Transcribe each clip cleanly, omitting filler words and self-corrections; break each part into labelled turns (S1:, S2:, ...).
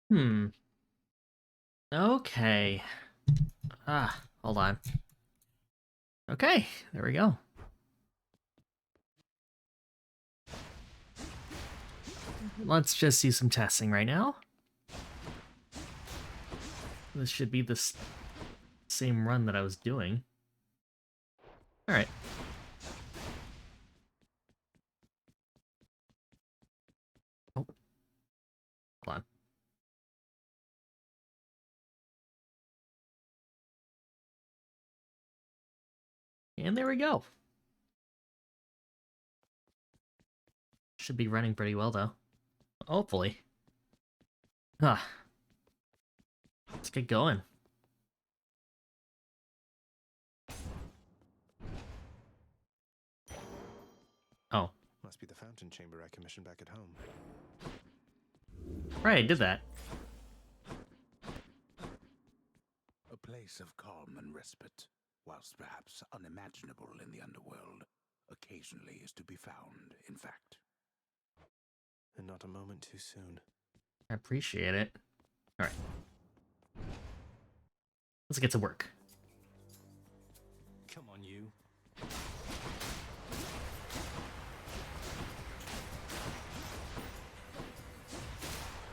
S1: Hmm. Okay. Hold on. Okay, there we go. Let's just do some testing right now. This should be the same run that I was doing. Alright. Oh, hold on. And there we go. Should be running pretty well, though. Hopefully. Huh. Let's get going. Oh.
S2: Must be the fountain chamber I commissioned back at home.
S1: Right, I did that.
S3: A place of calm and respite, whilst perhaps unimaginable in the underworld, occasionally is to be found, in fact.
S2: And not a moment too soon.
S1: I appreciate it. Alright. Let's get to work.
S2: Come on, you.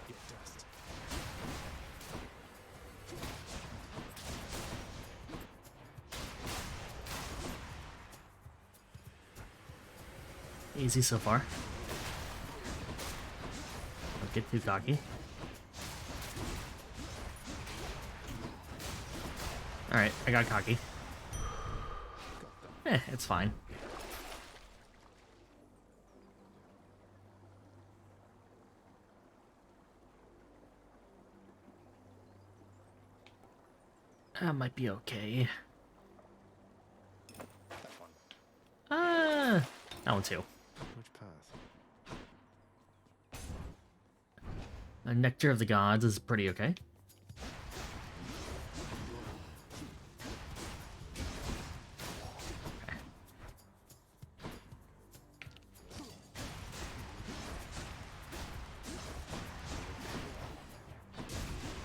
S2: Get dust.
S1: Easy so far. Don't get too cocky. Alright, I got cocky. It's fine. That might be okay.
S2: That one.
S1: That one too.
S2: Which path?
S1: Nectar of the Gods is pretty okay.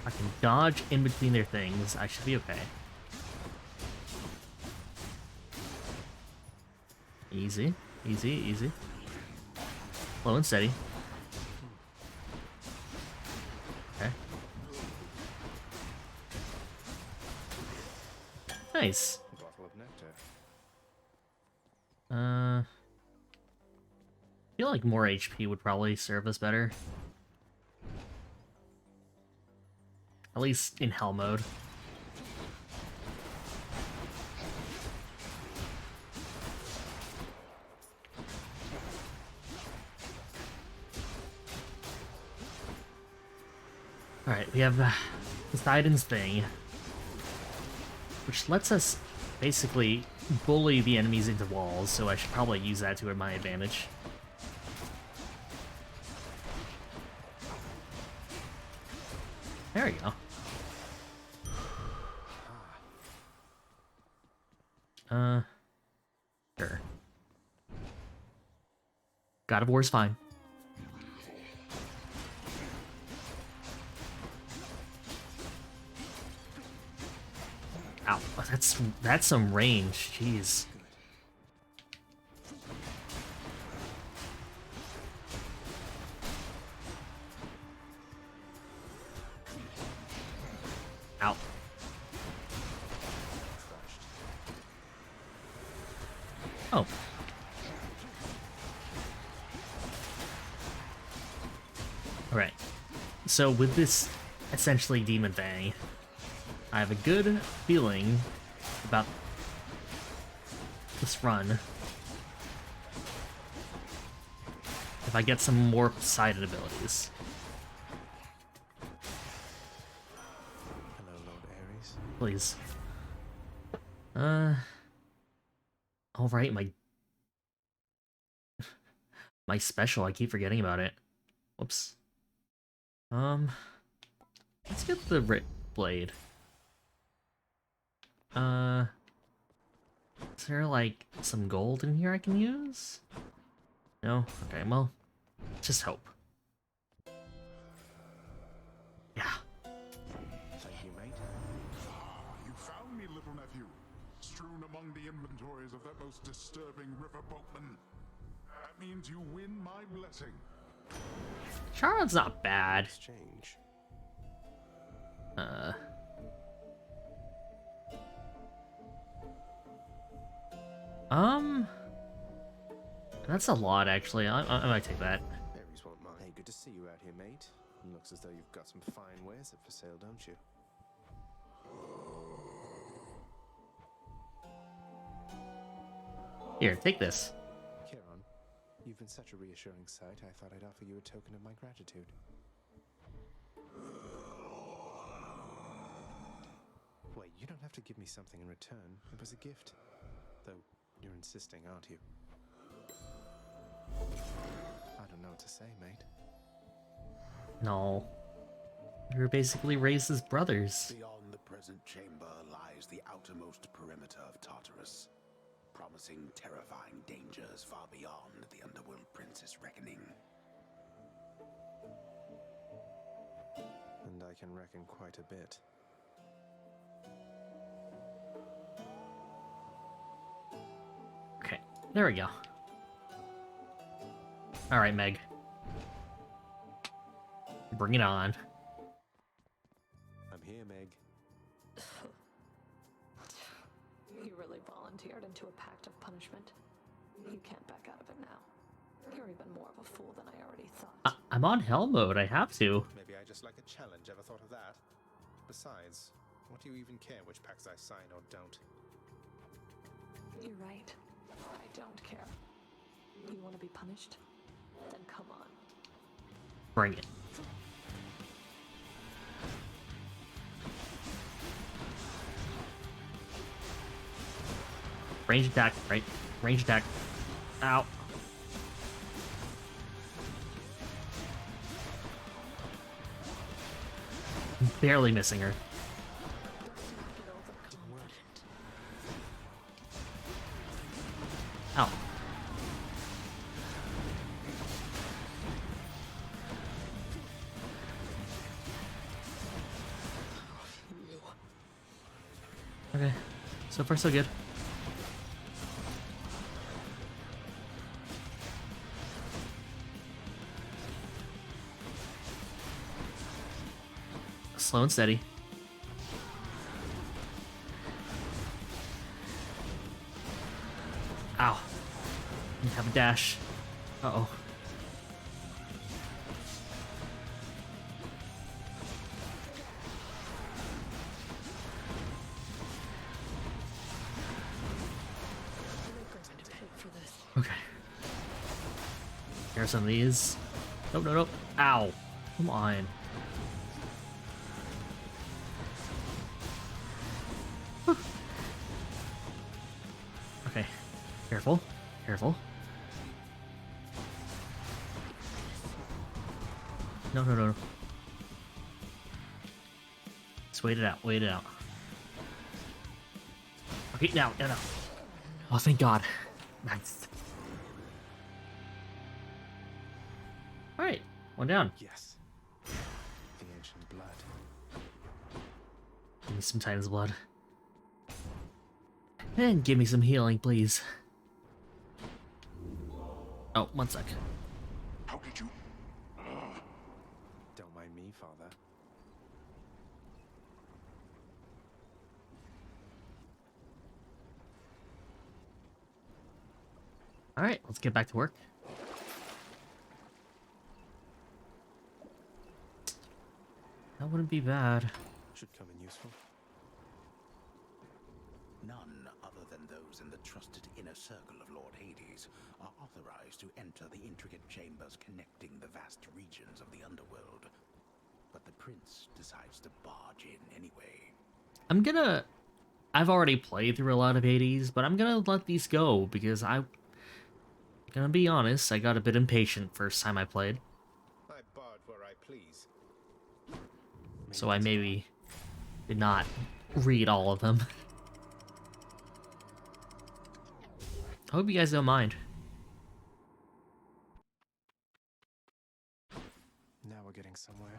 S1: I can dodge in between their things. I should be okay. Easy, easy, easy. Slow and steady. Okay. Nice.
S2: Bottle of nectar.
S1: I feel like more HP would probably serve us better. At least in hell mode. Alright, we have Poseidon's thing, which lets us basically bully the enemies into walls, so I should probably use that to my advantage. There we go. Sure. God of War's fine. Ow, that's some range, jeez. Ow. Oh. Alright. So with this essentially demon thing, I have a good feeling about this run. If I get some more Poseidon abilities.
S2: Hello, Lord Ares.
S1: Please. Alright, my special, I keep forgetting about it. Whoops. Let's get the Rit Blade. Is there like some gold in here I can use? No? Okay, well, just hope. Yeah,
S4: among the inventories of that most disturbing river boatman. That means you win my blessing.
S1: Charon's not bad.
S2: Exchange.
S1: That's a lot, actually. I might take that.
S2: Ares won't mind. Hey, good to see you out here, mate. Looks as though you've got some fine wares up for sale, don't you?
S1: Here, take this.
S2: Chiron, you've been such a reassuring sight, I thought I'd offer you a token of my gratitude. Wait, you don't have to give me something in return. It was a gift. Though, you're insisting, aren't you? I don't know what to say, mate.
S1: No. We were basically raised as brothers.
S3: Beyond the present chamber lies the outermost perimeter of Tartarus, promising terrifying dangers far beyond the Underworld Prince's reckoning.
S2: And I can reckon quite a bit.
S1: Okay, there we go. Alright, Meg. Bring it on.
S2: I'm here, Meg.
S5: You really volunteered into a pact of punishment. You can't back out of it now. You're even more of a fool than I already thought.
S1: I'm on hell mode, I have to.
S2: Maybe I just like a challenge. Ever thought of that? Besides, what do you even care which pacts I sign or don't?
S5: You're right. I don't care. You want to be punished? Then come on.
S1: Bring it. Range attack, right? Range attack. Ow. Barely missing her.
S5: Get overconfident.
S1: Ow. Okay. So far, so good. Slow and steady. Ow. Didn't have a dash. Uh-oh.
S5: You're going to pay for this.
S1: Okay. Here are some of these. Nope, nope, nope. Ow. Come on. Whew. Okay. Careful. Careful. No, no, no, no. Just wait it out. Wait it out. Okay, now, now, now. Oh, thank God. Nice. Alright, one down.
S2: Yes. The ancient blood.
S1: Give me some Titan's blood. And give me some healing, please. Oh, one sec.
S4: How did you?
S2: Don't mind me, Father.
S1: Alright, let's get back to work. That wouldn't be bad.
S2: Should come in useful.
S3: None other than those in the trusted inner circle of Lord Hades are authorized to enter the intricate chambers connecting the vast regions of the underworld. But the prince decides to barge in anyway.
S1: I've already played through a lot of Hades, but I'm gonna let these go because I'm gonna be honest, I got a bit impatient first time I played.
S2: I barge where I please.
S1: So I maybe did not read all of them. I hope you guys don't mind.
S2: Now we're getting somewhere.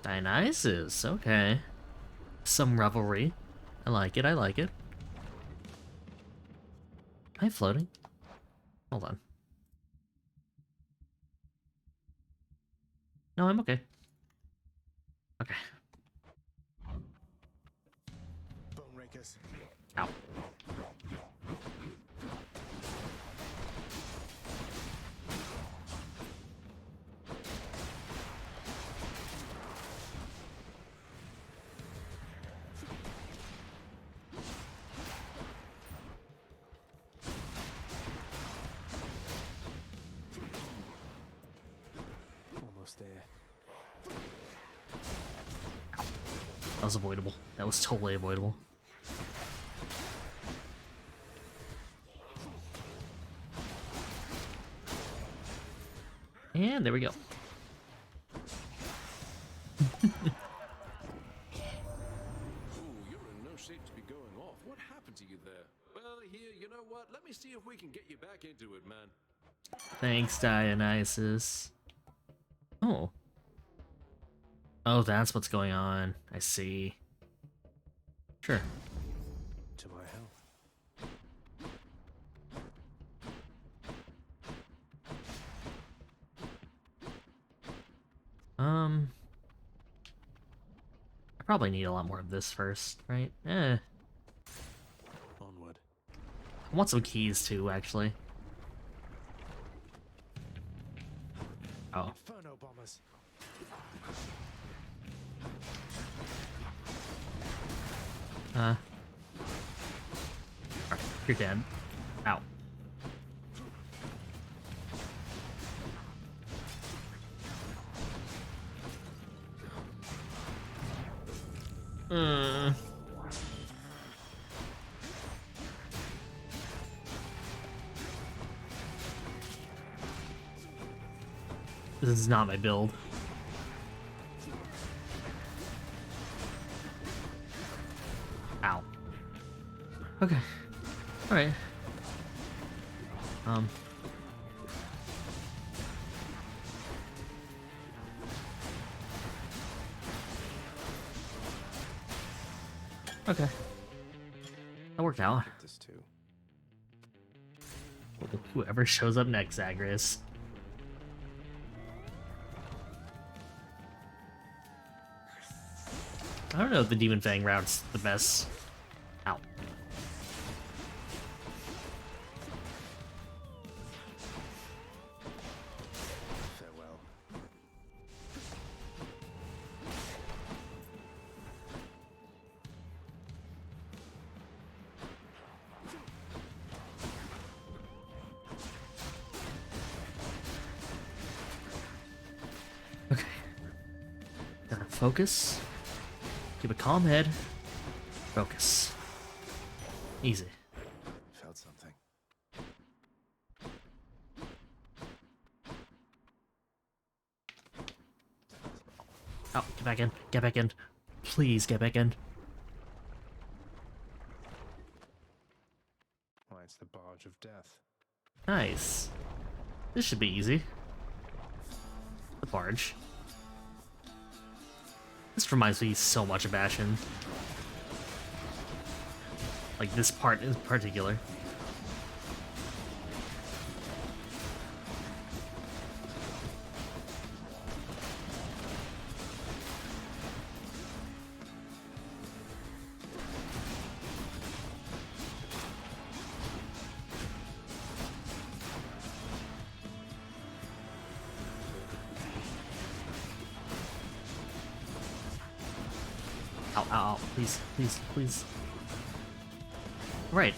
S1: Dionysus, okay. Some revelry. I like it, I like it. Am I floating? Hold on. No, I'm okay. Okay.
S2: Bone rakers.
S1: Ow.
S2: Almost there.
S1: That was avoidable. That was totally avoidable. And there we go.
S6: Ooh, you're in no shape to be going off. What happened to you there? Well, here, you know what? Let me see if we can get you back into it, man.
S1: Thanks, Dionysus. Oh. Oh, that's what's going on. I see. Sure.
S2: To my health.
S1: I probably need a lot more of this first, right?
S2: Onward.
S1: I want some keys too, actually. Oh.
S2: Inferno bombers.
S1: Alright, you're dead. Ow. This is not my build. Ow. Okay. Alright. Okay. That worked out.
S2: This too.
S1: Whoever shows up next, Zagreus. I don't know if the Demon Fang route's the best. Ow.
S2: Farewell.
S1: Okay. Gotta focus. Keep a calm head. Focus. Easy.
S2: Felt something.
S1: Oh, get back in. Get back in. Please get back in.
S2: Why, it's the barge of death.
S1: Nice. This should be easy. The barge. This reminds me so much of Ashen. Like this part in particular. Ow, ow, ow. Please, please, please. Right.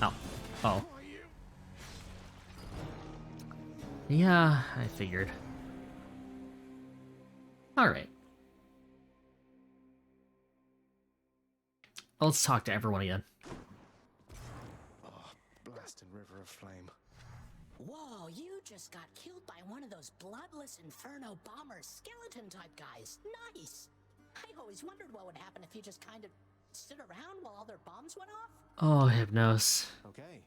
S1: Ow. Oh. Yeah, I figured. Alright. Let's talk to everyone again.
S2: Oh, blasted river of flame.
S7: Whoa, you just got killed by one of those bloodless inferno bomber skeleton type guys. Nice! I always wondered what would happen if you just kind of stood around while all their bombs went off.
S1: Oh, Hypnos.
S2: Okay.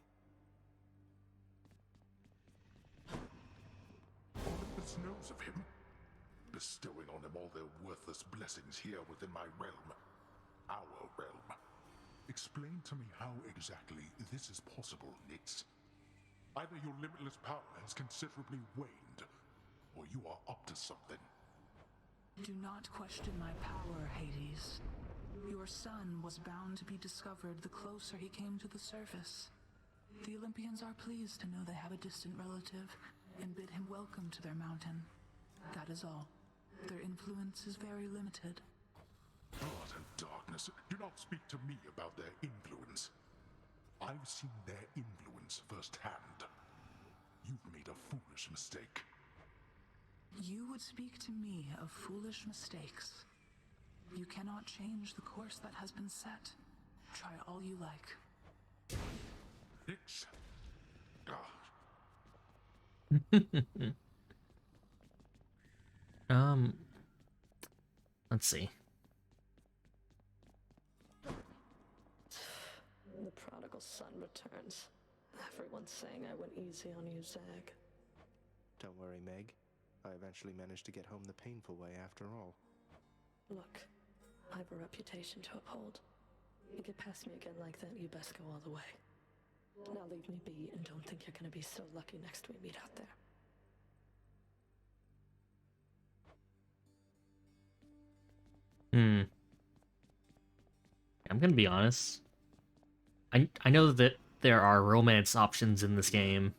S4: This knows of him, bestowing on him all their worthless blessings here within my realm. our realm. Explain to me how exactly this is possible, Nyx. Either your limitless power has considerably waned, or you are up to something.
S8: Do not question my power, Hades. Your son was bound to be discovered the closer he came to the surface. The Olympians are pleased to know they have a distant relative and bid him welcome to their mountain. That is all. Their influence is very limited.
S4: Blood and darkness. Do not speak to me about their influence. I've seen their influence firsthand. You've made a foolish mistake.
S8: You would speak to me of foolish mistakes. You cannot change the course that has been set. Try all you like.
S4: Nyx.
S1: Let's see.
S5: The prodigal son returns. Everyone's saying I went easy on you, Zag.
S2: Don't worry, Meg. I eventually managed to get home the painful way after all.
S5: Look, I have a reputation to uphold. You get past me again like that, you best go all the way. Now leave me be and don't think you're gonna be so lucky next we meet out there.
S1: I'm gonna be honest. I know that there are romance options in this game.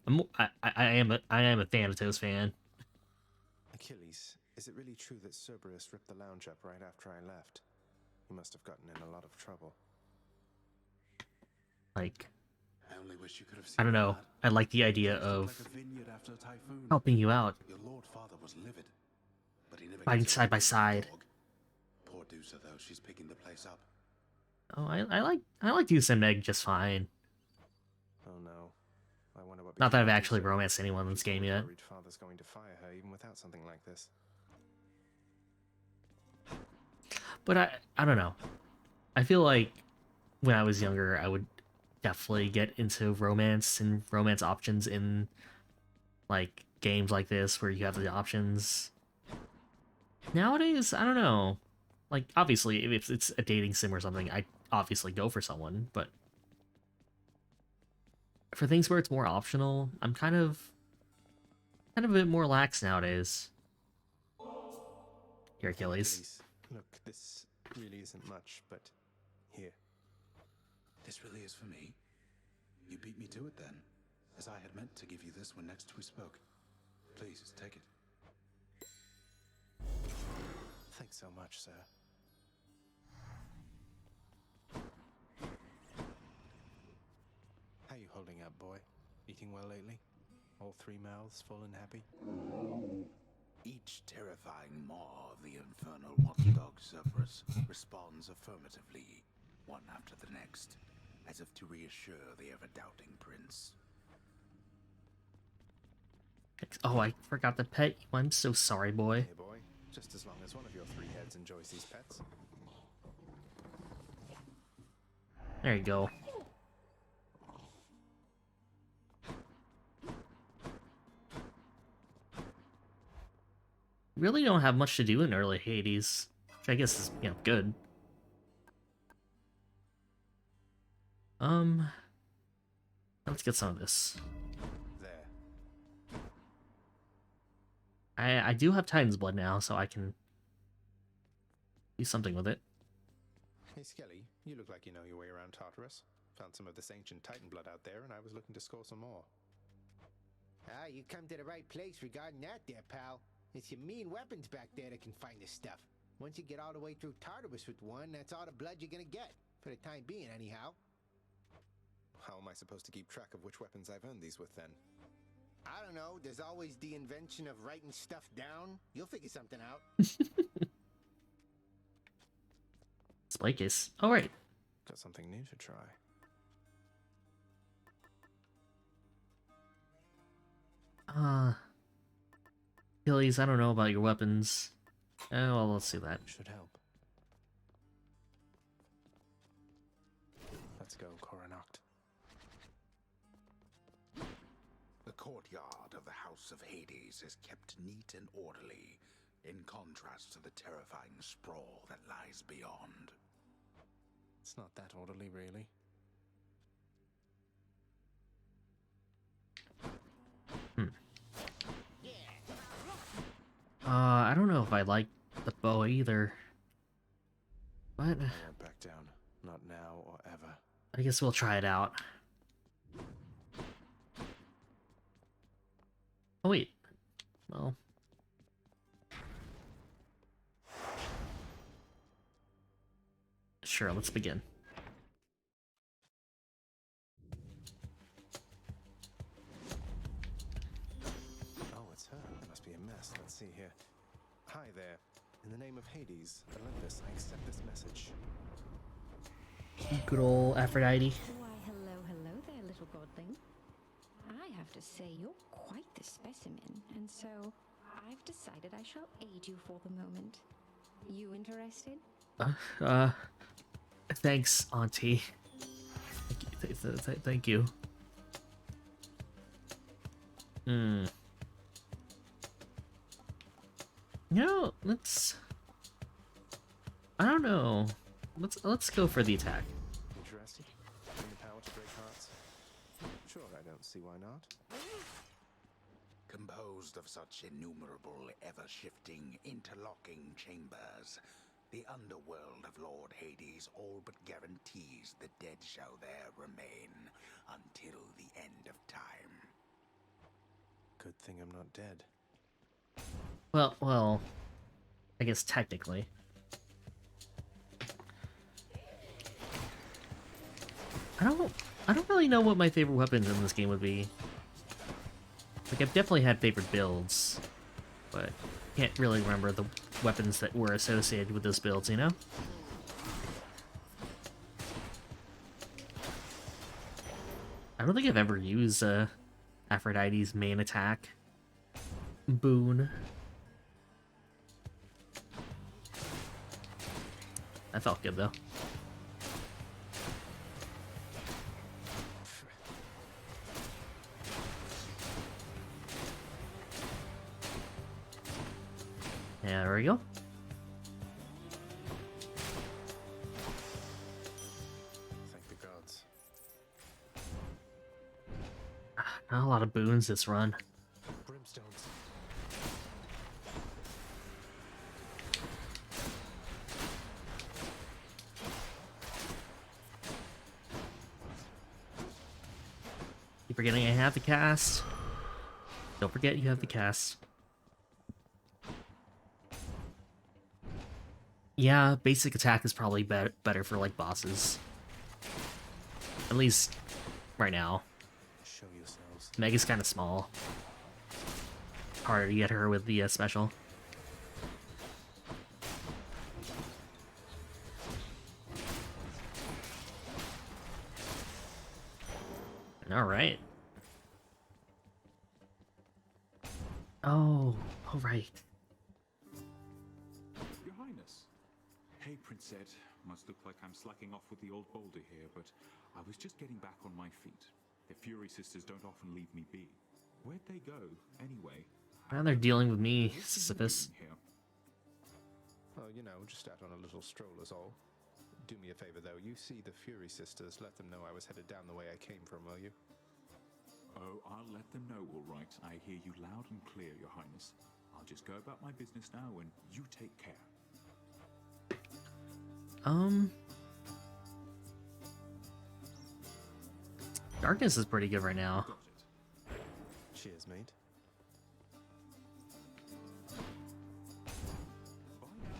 S1: I am a Thanatos fan.
S2: Achilles, is it really true that Cerberus ripped the lounge up right after I left? He must have gotten in a lot of trouble.
S1: Like,
S3: I only wish you could have seen
S1: I don't know.
S3: that.
S1: I like the idea
S3: It looked
S1: of
S3: like a vineyard after a typhoon.
S1: helping you out,
S3: Your lord father was livid, but he never
S1: fighting
S3: gets
S1: side by
S3: over the
S1: side.
S3: dog. Poor Dusa, though, she's picking the place up.
S1: Oh, I like Deuce and Meg just fine.
S2: Oh no. I wonder what
S1: Not that I've
S2: became of
S1: actually
S2: Dusa.
S1: romanced anyone in this
S2: She's
S1: game
S2: probably
S1: yet.
S2: worried Father's going to fire her even without something like this.
S1: But I don't know. I feel like when I was younger, I would definitely get into romance and romance options in like games like this where you have the options. Nowadays, I don't know. Like, obviously, if it's a dating sim or something, I obviously go for someone, but for things where it's more optional, I'm kind of a bit more lax nowadays. Here, Achilles.
S2: Look, this really isn't much, but here.
S3: This really is for me? You beat me to it then, as I had meant to give you this when next we spoke. Please, take it.
S2: Thanks so much, sir. How you holding up, boy? Eating well lately? All three mouths full and happy?
S3: Each terrifying maw of the infernal watchdog Cerberus responds affirmatively, one after the next, as if to reassure the ever-doubting prince.
S1: Oh, I forgot to pet you. I'm so sorry, boy.
S2: Hey, boy. Just as long as one of your three heads enjoys these pets.
S1: There you go. Really don't have much to do in early Hades, which I guess is, good. Let's get some of this.
S2: There.
S1: I do have Titan's blood now, so I can do something with it.
S2: Hey, Skelly, you look like you know your way around Tartarus. Found some of this ancient Titan blood out there, and I was looking to score some more.
S9: Ah, you come to the right place regarding that there, pal. It's your mean weapons back there that can find this stuff. Once you get all the way through Tartarus with one, that's all the blood you're gonna get. For the time being, anyhow.
S2: How am I supposed to keep track of which weapons I've earned these with, then?
S9: I don't know, there's always the invention of writing stuff down. You'll figure something out.
S1: Splakis. Oh, right.
S2: Got something new to try.
S1: Achilles, I don't know about your weapons. Oh, well, let's do that.
S2: Should help. Let's go, Coronacht.
S3: The courtyard of the House of Hades is kept neat and orderly, in contrast to the terrifying sprawl that lies beyond.
S2: It's not that orderly, really.
S1: I don't know if I like the bow either. But
S2: I won't back down. Not now or ever.
S1: I guess we'll try it out. Oh wait. Well. Sure, let's begin.
S2: Oh, it's her. Must be a mess. Let's see here. Hi there. In the name of Hades, Olympus, I accept this message.
S1: Good old Aphrodite.
S10: Why, hello there, little godling. I have to say, you're quite the specimen, and so I've decided I shall aid you for the moment. You interested?
S1: Thanks, Auntie. Thank you. You know, I don't know. Let's go for the attack.
S2: Interested? In the power to break hearts? Sure, I don't see why not.
S3: Composed of such innumerable, ever-shifting, interlocking chambers, the underworld of Lord Hades all but guarantees the dead shall there remain until the end of time.
S2: Good thing I'm not dead.
S1: Well, I guess technically. I don't really know what my favorite weapons in this game would be. Like, I've definitely had favorite builds, but can't really remember the weapons that were associated with those builds, you know? I don't think I've ever used Aphrodite's main attack. Boon. That felt good, though. Yeah, there we go.
S2: Thank the gods.
S1: Not a lot of boons this run.
S2: Brimstones.
S1: Keep forgetting I have the cast. Don't forget you have the cast. Yeah, basic attack is probably better for, like, bosses. At least right now.
S2: Show yourselves.
S1: Meg is kind of small. Harder to get her with the special. Alright. Oh, right.
S11: Your Highness. Hey, Princess. Must look like I'm slacking off with the old boulder here, but I was just getting back on my feet. The Fury Sisters don't often leave me be. Where'd they go, anyway?
S1: Now they're dealing with me, Sisyphus.
S11: Here.
S2: Oh, you know, just out on a little stroll is all. Do me a favor, though. You see the Fury Sisters, let them know I was headed down the way I came from, will you?
S11: Oh, I'll let them know, all right. I hear you loud and clear, Your Highness. I'll just go about my business now, and you take care.
S1: Darkness is pretty good right now.
S11: Got it.
S2: Cheers, mate.
S11: Bye now.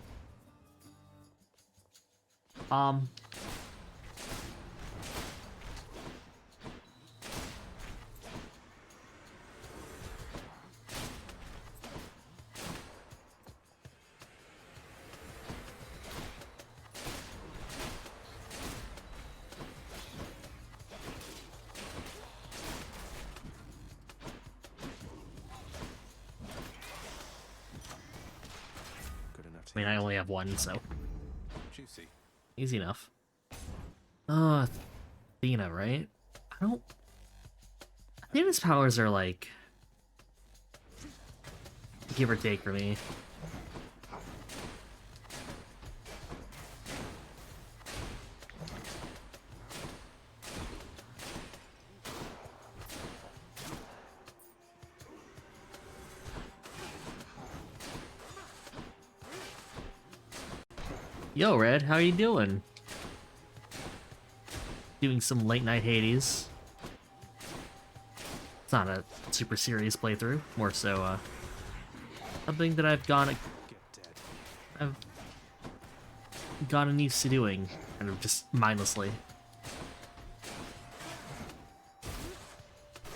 S2: Good enough to
S1: I mean, I only have one, so
S2: Juicy.
S1: easy enough. Athena, right? Athena's powers are like give or take for me. Yo, Red, how you doing? Doing some late night Hades. It's not a super serious playthrough, more so something that I've gotten used to doing, kind of just mindlessly.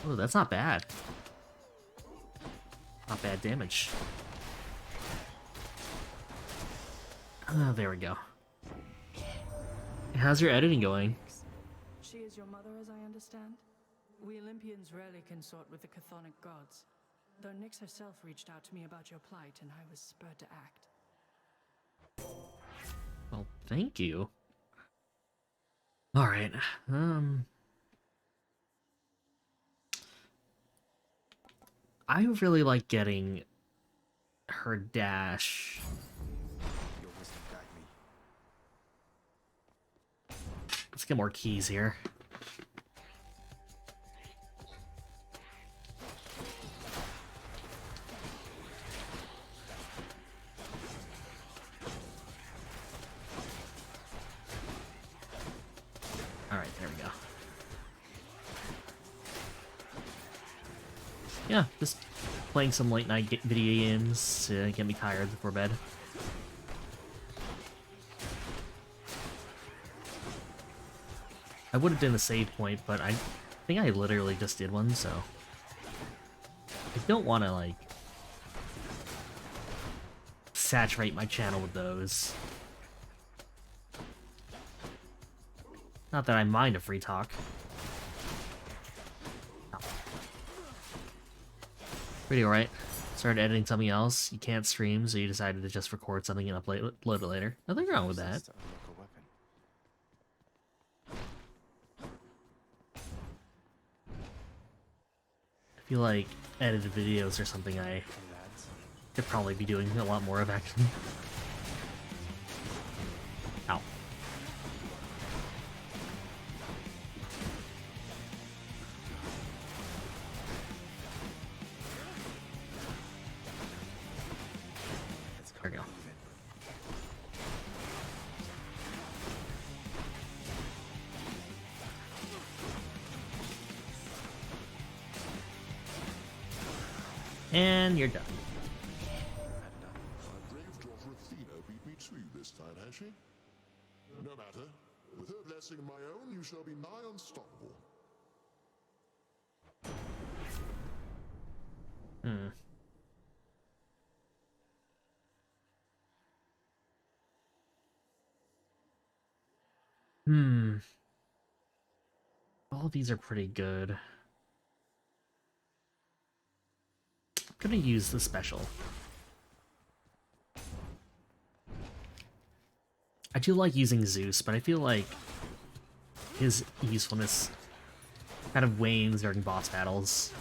S1: Oh, that's not bad. Not bad damage. There we go. How's your editing going?
S8: She is your mother, as I understand? We Olympians rarely consort with the chthonic gods, though Nyx herself reached out to me about your plight, and I was spurred to act.
S1: Well, thank you. Alright, I really like getting her dash.
S2: Your wisdom guide me.
S1: Let's get more keys here. Alright, there we go. Yeah, just playing some late night video games to get me tired before bed. I would have done a save point, but I think I literally just did one, so I don't want to, like, saturate my channel with those. Not that I mind a free talk. Pretty alright. Started editing something else. You can't stream, so you decided to just record something and upload it later. Nothing wrong with that. I feel like edited videos are something I could probably be doing a lot more of, actually. Ow. There we go. And you're done.
S4: My brave daughter Athena beat me to you this time, has she? No matter. With her blessing and my own, you shall be nigh unstoppable.
S1: All of these are pretty good. I'm gonna use the special. I do like using Zeus, but I feel like his usefulness kind of wanes during boss battles.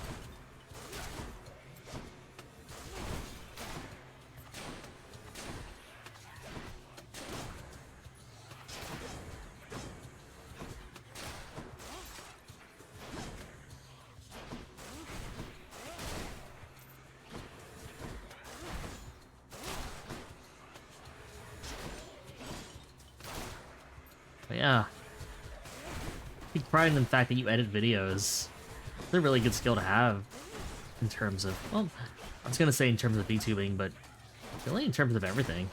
S1: But yeah, I take pride in the fact that you edit videos. It's a really good skill to have in terms of, well, I was gonna say in terms of VTubing, but really in terms of everything.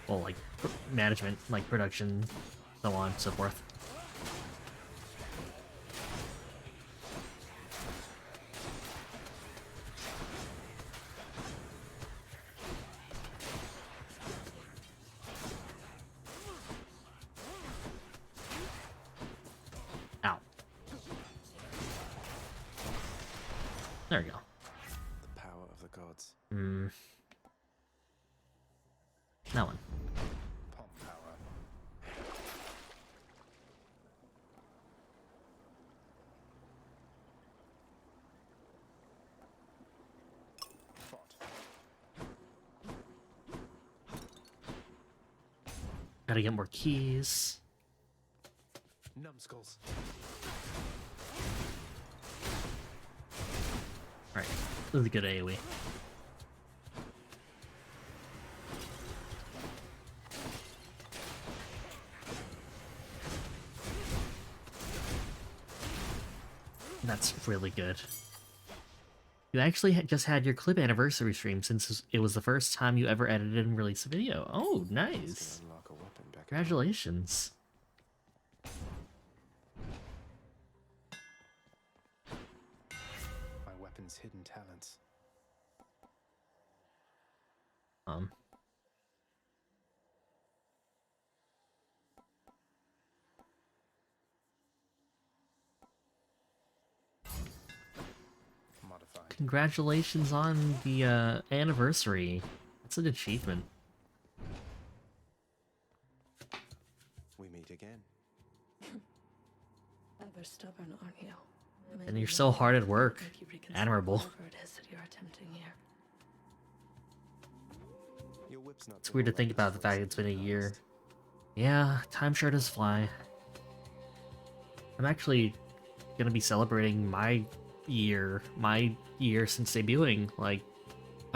S1: Well, like management, like production, so on and so forth. Ow. There we go.
S2: The power of the gods.
S1: That one.
S2: Palm power. Fought.
S1: Gotta get more keys.
S2: Numbskulls.
S1: Alright, this is a good AoE. That's really good. You actually just had your clip anniversary stream since it was the first time you ever edited and released a video. Oh, nice.
S2: Unlock a weapon back.
S1: Congratulations.
S2: My weapon's hidden talents. Modified.
S1: Congratulations on the anniversary. That's an achievement.
S2: We meet again.
S5: Ever stubborn, aren't you?
S1: And you're so hard at work.
S5: Make you reconsider
S1: Admirable.
S5: whatever it is that you're attempting here.
S2: Your whip's not
S1: It's weird to think about the fact it's been a year. Yeah, time sure does fly. I'm actually gonna be celebrating my year since debuting, like,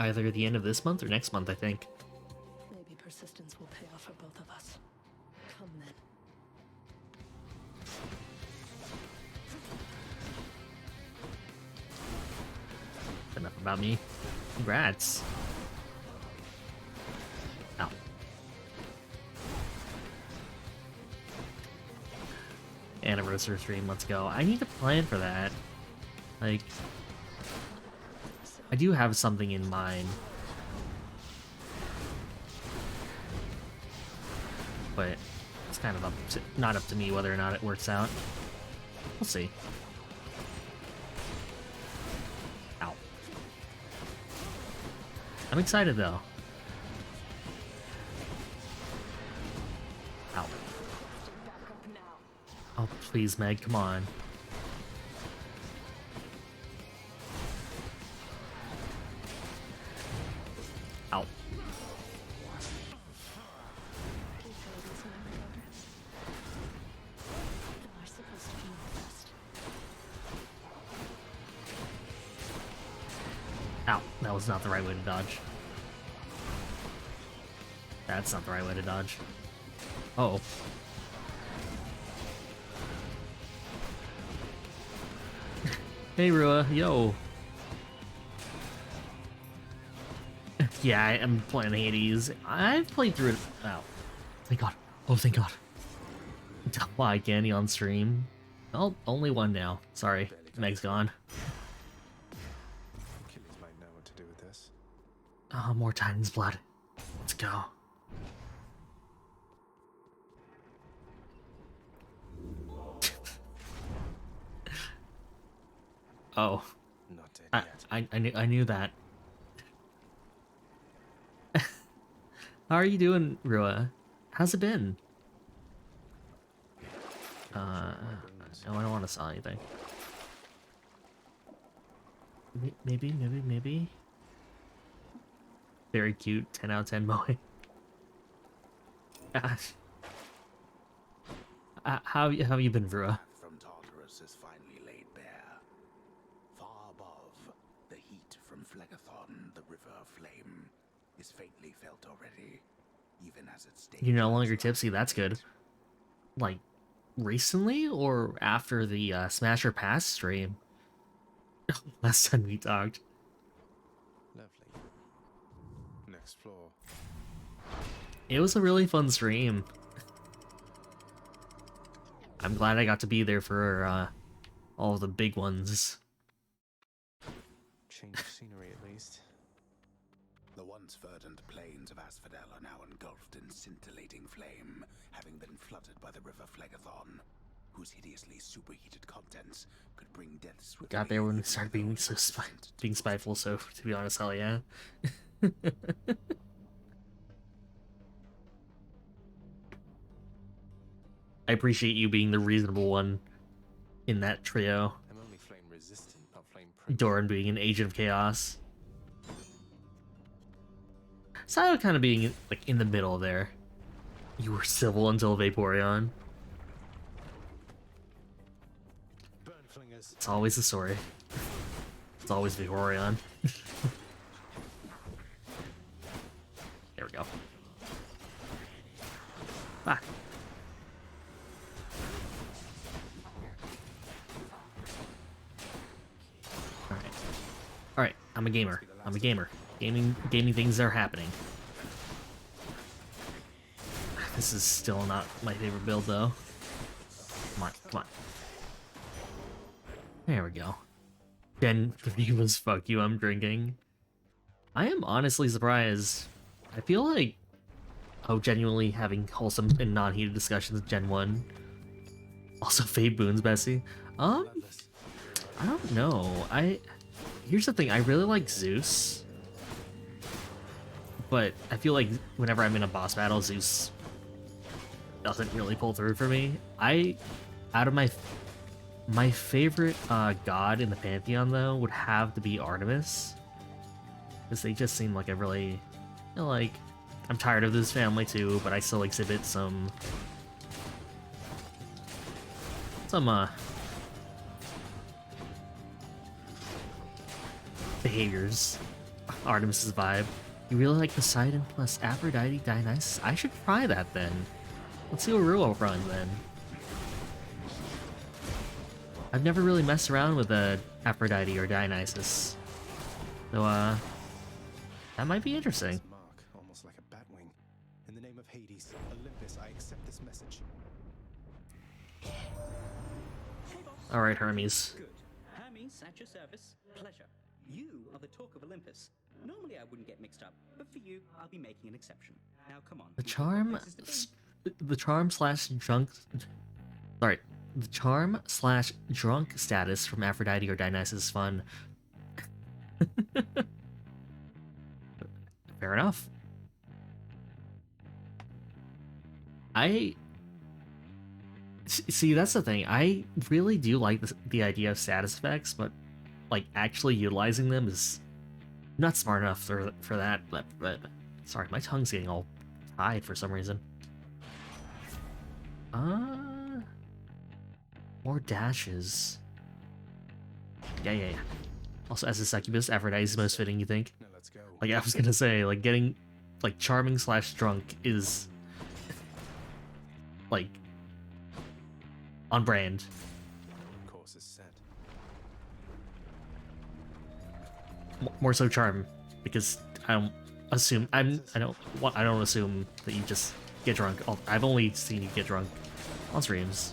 S1: either the end of this month or next month, I think.
S5: Maybe persistence will pay off for both of us. Come then.
S1: Enough about me. Congrats. Ow. Anniversary stream, let's go. I need to plan for that. Like, I do have something in mind. But it's kind of not up to me whether or not it works out. We'll see. Ow. I'm excited though. Ow. Oh, please, Meg, come on. Ow. Ow, that was not the right way to dodge. That's not the right way to dodge. Uh-oh. Hey, Rua, yo. Yeah, I'm playing Hades. I've played through it. Oh, thank God. Oh, thank God. Why, Candy on stream? Oh, only one now. Sorry, Meg's gone.
S2: Achilles might know what to do with this.
S1: Oh, more Titan's blood. Let's go. Oh,
S2: Not dead yet.
S1: I knew that. How are you doing, Rua? How's it been? No, I don't want to sell anything. Maybe. Very cute. 10 out of 10 Moe. How have you been, Rua?
S3: From Tartarus is finally laid bare. Far above, the heat from Phlegethon, the river of flame, is faintly felt already, even as it stays.
S1: You're no longer tipsy. That's good. Like, recently or after the Smasher Pass stream? Last time we talked.
S2: Lovely. Next floor.
S1: It was a really fun stream. I'm glad I got to be there for all the big ones.
S2: Change of scenery at least.
S3: The once verdant plains of Asphodel are now engulfed in scintillating flame, having been flooded by the river Phlegethon, whose hideously superheated contents could bring death swiftly.
S1: Got there when we started being so being spiteful, so to be honest, hell yeah. I appreciate you being the reasonable one in that trio.
S2: I'm only flame resistant, not flame proof.
S1: Doran being an agent of chaos. Silo kind of being like in the middle there. You were civil until Vaporeon.
S2: Burn flingers.
S1: It's always the story. It's always Vaporeon. There we go. Ah. Alright, I'm a gamer. I'm a gamer. Gaming things are happening. This is still not my favorite build, though. Come on, come on. There we go. Gen 3 was fuck you, I'm drinking. I am honestly surprised. I feel like, genuinely having wholesome and non-heated discussions with Gen 1. Also, Fade Boons, Bessie. I don't know. Here's the thing, I really like Zeus. But I feel like whenever I'm in a boss battle, Zeus doesn't really pull through for me. Out of my favorite god in the Pantheon, though, would have to be Artemis. Because they just seem like a really, you know, like, I'm tired of this family too, but I still exhibit some behaviors. Artemis's vibe. You really like Poseidon plus Aphrodite Dionysus? I should try that then. Let's see what Ruo runs then. I've never really messed around with Aphrodite or Dionysus. So, that might be interesting.
S2: Mark, almost like a batwing. In the name of Hades, Olympus, I accept this message.
S1: Alright, Hermes.
S12: Good. Hermes, at your service. Pleasure. You are the talk of Olympus. Normally I wouldn't get mixed up, but for you, I'll be making an exception. Now come on.
S1: The charm slash drunk... Sorry. The charm slash drunk status from Aphrodite or Dionysus is fun. Fair enough. See, that's the thing. I really do like the idea of status effects, but like actually utilizing them is not smart enough for that. But sorry, my tongue's getting all tied for some reason. More dashes. Yeah. Also, as a succubus, Aphrodite is most fitting, you think?
S2: Now let's go.
S1: Like, I was gonna say, like, getting, like, charming slash drunk is, like, on brand.
S2: Course is set.
S1: More so charm, because I don't assume, I don't assume that you just get drunk. I've only seen you get drunk on streams.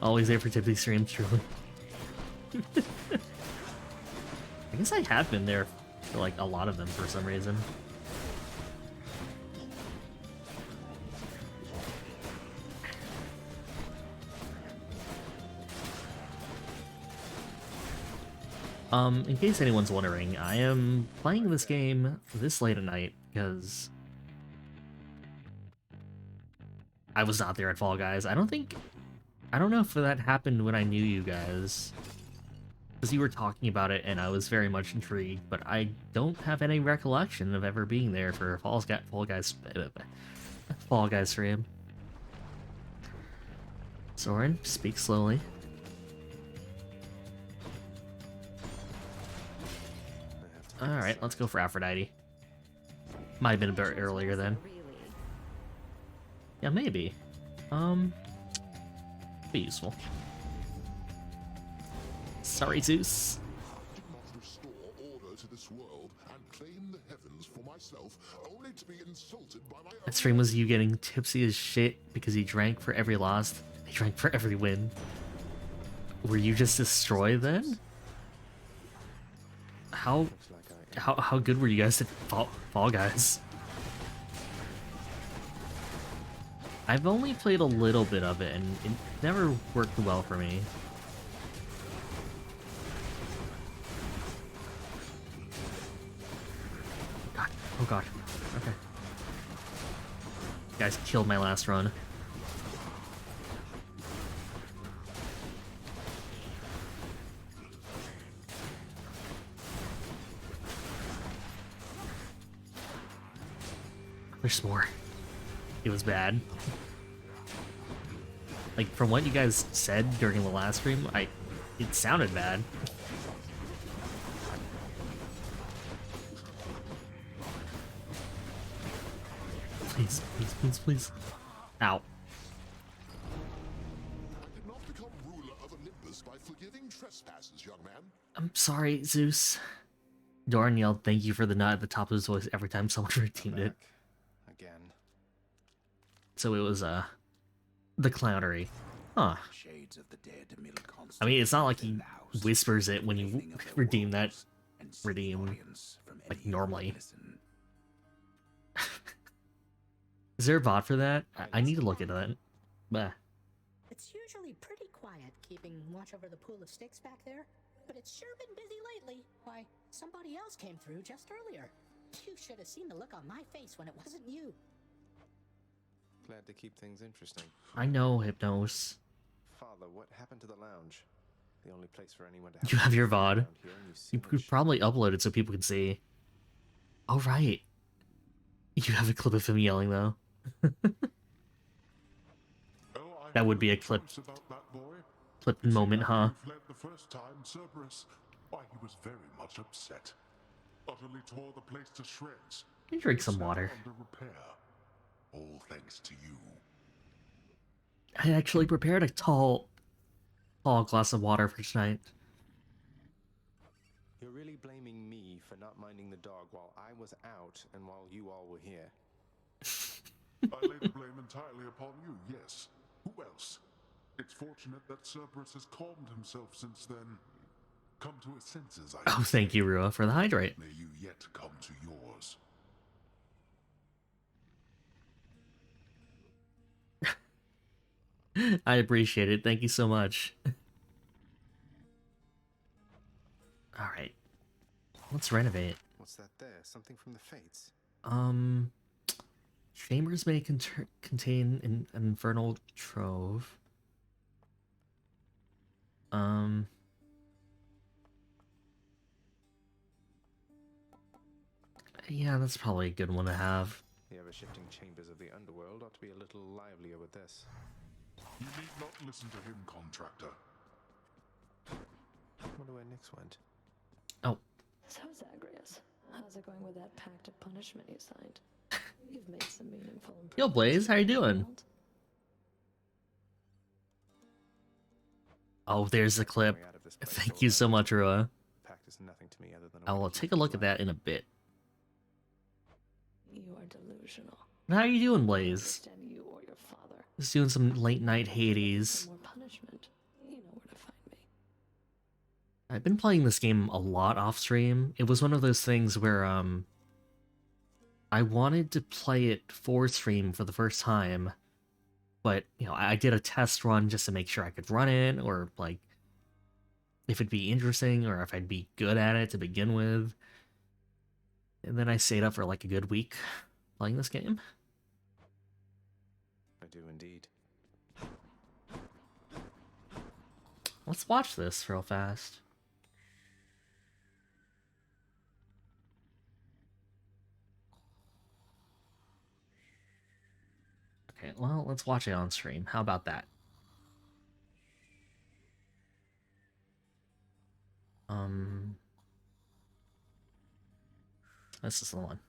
S1: Always there for tipsy streams, truly. I guess I have been there for like a lot of them for some reason. In case anyone's wondering, I am playing this game this late at night because I was not there at Fall Guys. I don't know if that happened when I knew you guys, because you were talking about it and I was very much intrigued, but I don't have any recollection of ever being there for Fall Guys stream. Soren, speak slowly. Alright, let's go for Aphrodite. Might have been a bit earlier then. Yeah, maybe. Be useful. Sorry, Zeus.
S4: I did not restore order to this world and claim the heavens for myself, only to be insulted by my own...
S1: That stream was you getting tipsy as shit because you drank for every loss, you drank for every win. Were you just destroyed then? How good were you guys at Fall Guys? I've only played a little bit of it, and it never worked well for me. God. Oh god. Okay. You guys killed my last run. There's more. It was bad. Like, from what you guys said during the last stream, it sounded bad. Please. Ow.
S4: I did not become trespasses, young man.
S1: I'm sorry, Zeus. Doran yelled thank you for the nut at the top of his voice every time someone redeemed it.
S2: Again.
S1: So it was, the clownery. Huh.
S3: Shades of the dead mill
S1: I mean, it's not like he whispers it when you redeem that redeem, like, normally. Is there a bot for that? I need to look into that. Bah.
S7: It's usually pretty quiet keeping watch over the pool of sticks back there, but it's sure been busy lately. Why, somebody else came through just earlier. You should have seen the look on my face when it wasn't you.
S2: Glad to keep things interesting.
S1: I know, Hypnos.
S2: Father, what happened to the lounge? The only place for anyone to
S1: You have your VOD.
S2: around here, and
S1: You could probably upload it so people can see. Oh, right. You have a clip of him yelling, though. That would be a clip moment, huh?
S4: Fled the first time, Cerberus. Why, he was very much upset. Utterly tore the place to shreds.
S1: You drink some
S4: It's now
S1: water.
S4: under repair. All thanks to you.
S1: I actually prepared a tall glass of water for tonight.
S2: You're really blaming me for not minding the dog while I was out and while you all were here.
S4: I lay the blame entirely upon you, yes. Who else? It's fortunate that Cerberus has calmed himself since then. Come to his senses, I
S1: Oh, thank you, Rua, for the hydrate.
S4: May you yet come to yours.
S1: I appreciate it. Thank you so much. Alright. Let's renovate.
S2: What's that there? Something from the Fates?
S1: Chambers may contain an infernal trove. Yeah, that's probably a good one to have.
S2: The ever-shifting chambers of the underworld ought to be a little livelier with this.
S4: You need not listen to him, contractor.
S2: Wonder where Nyx went.
S1: Oh.
S5: So, Zagreus, how's it going with that pact of punishment you signed? You've made some meaningful improvements.
S1: Yo, Blaze, how you doing? Oh, there's the clip. Thank you so much, Rua.
S2: Pact is nothing to me other than
S1: I will take a look at that in a bit.
S5: You are delusional.
S1: How are you doing, Blaze?
S5: I understand you or your father.
S1: Just doing some late night Hades.
S5: More punishment. You know where to find me.
S1: I've been playing this game a lot off stream. It was one of those things where I wanted to play it for stream for the first time, but you know, I did a test run just to make sure I could run it, or like if it'd be interesting, or if I'd be good at it to begin with. And then I stayed up for like a good week playing this game.
S2: I do indeed.
S1: Let's watch this real fast. Okay, well, let's watch it on stream. How about that? This is the one.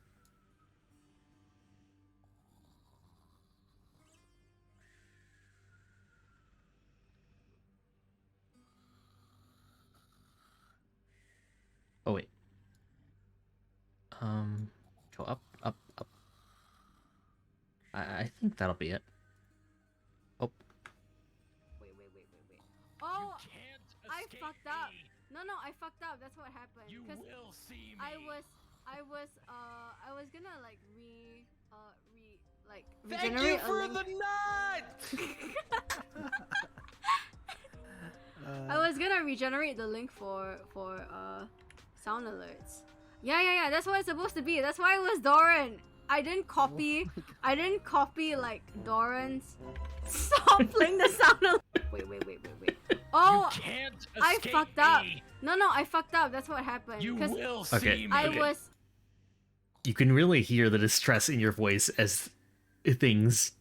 S1: Oh, wait. Go up, up, up. I think that'll be it. Oh.
S13: Wait. Oh, I fucked up. No, I fucked up. That's what happened.
S6: You will see me.
S13: I was gonna like regenerate
S6: Thank you for
S13: a link.
S6: the nut.
S13: I was gonna regenerate the link for sound alerts. Yeah. That's what it's supposed to be. That's why it was Doran. I didn't copy. I didn't copy like Doran's. Stop playing the sound alert. Wait. Oh,
S6: you can't
S13: I
S6: escape
S13: fucked up.
S6: me.
S13: No, I fucked up. That's what happened.
S6: You will see
S1: Okay.
S6: me.
S13: I was.
S1: You can really hear the distress in your voice as things...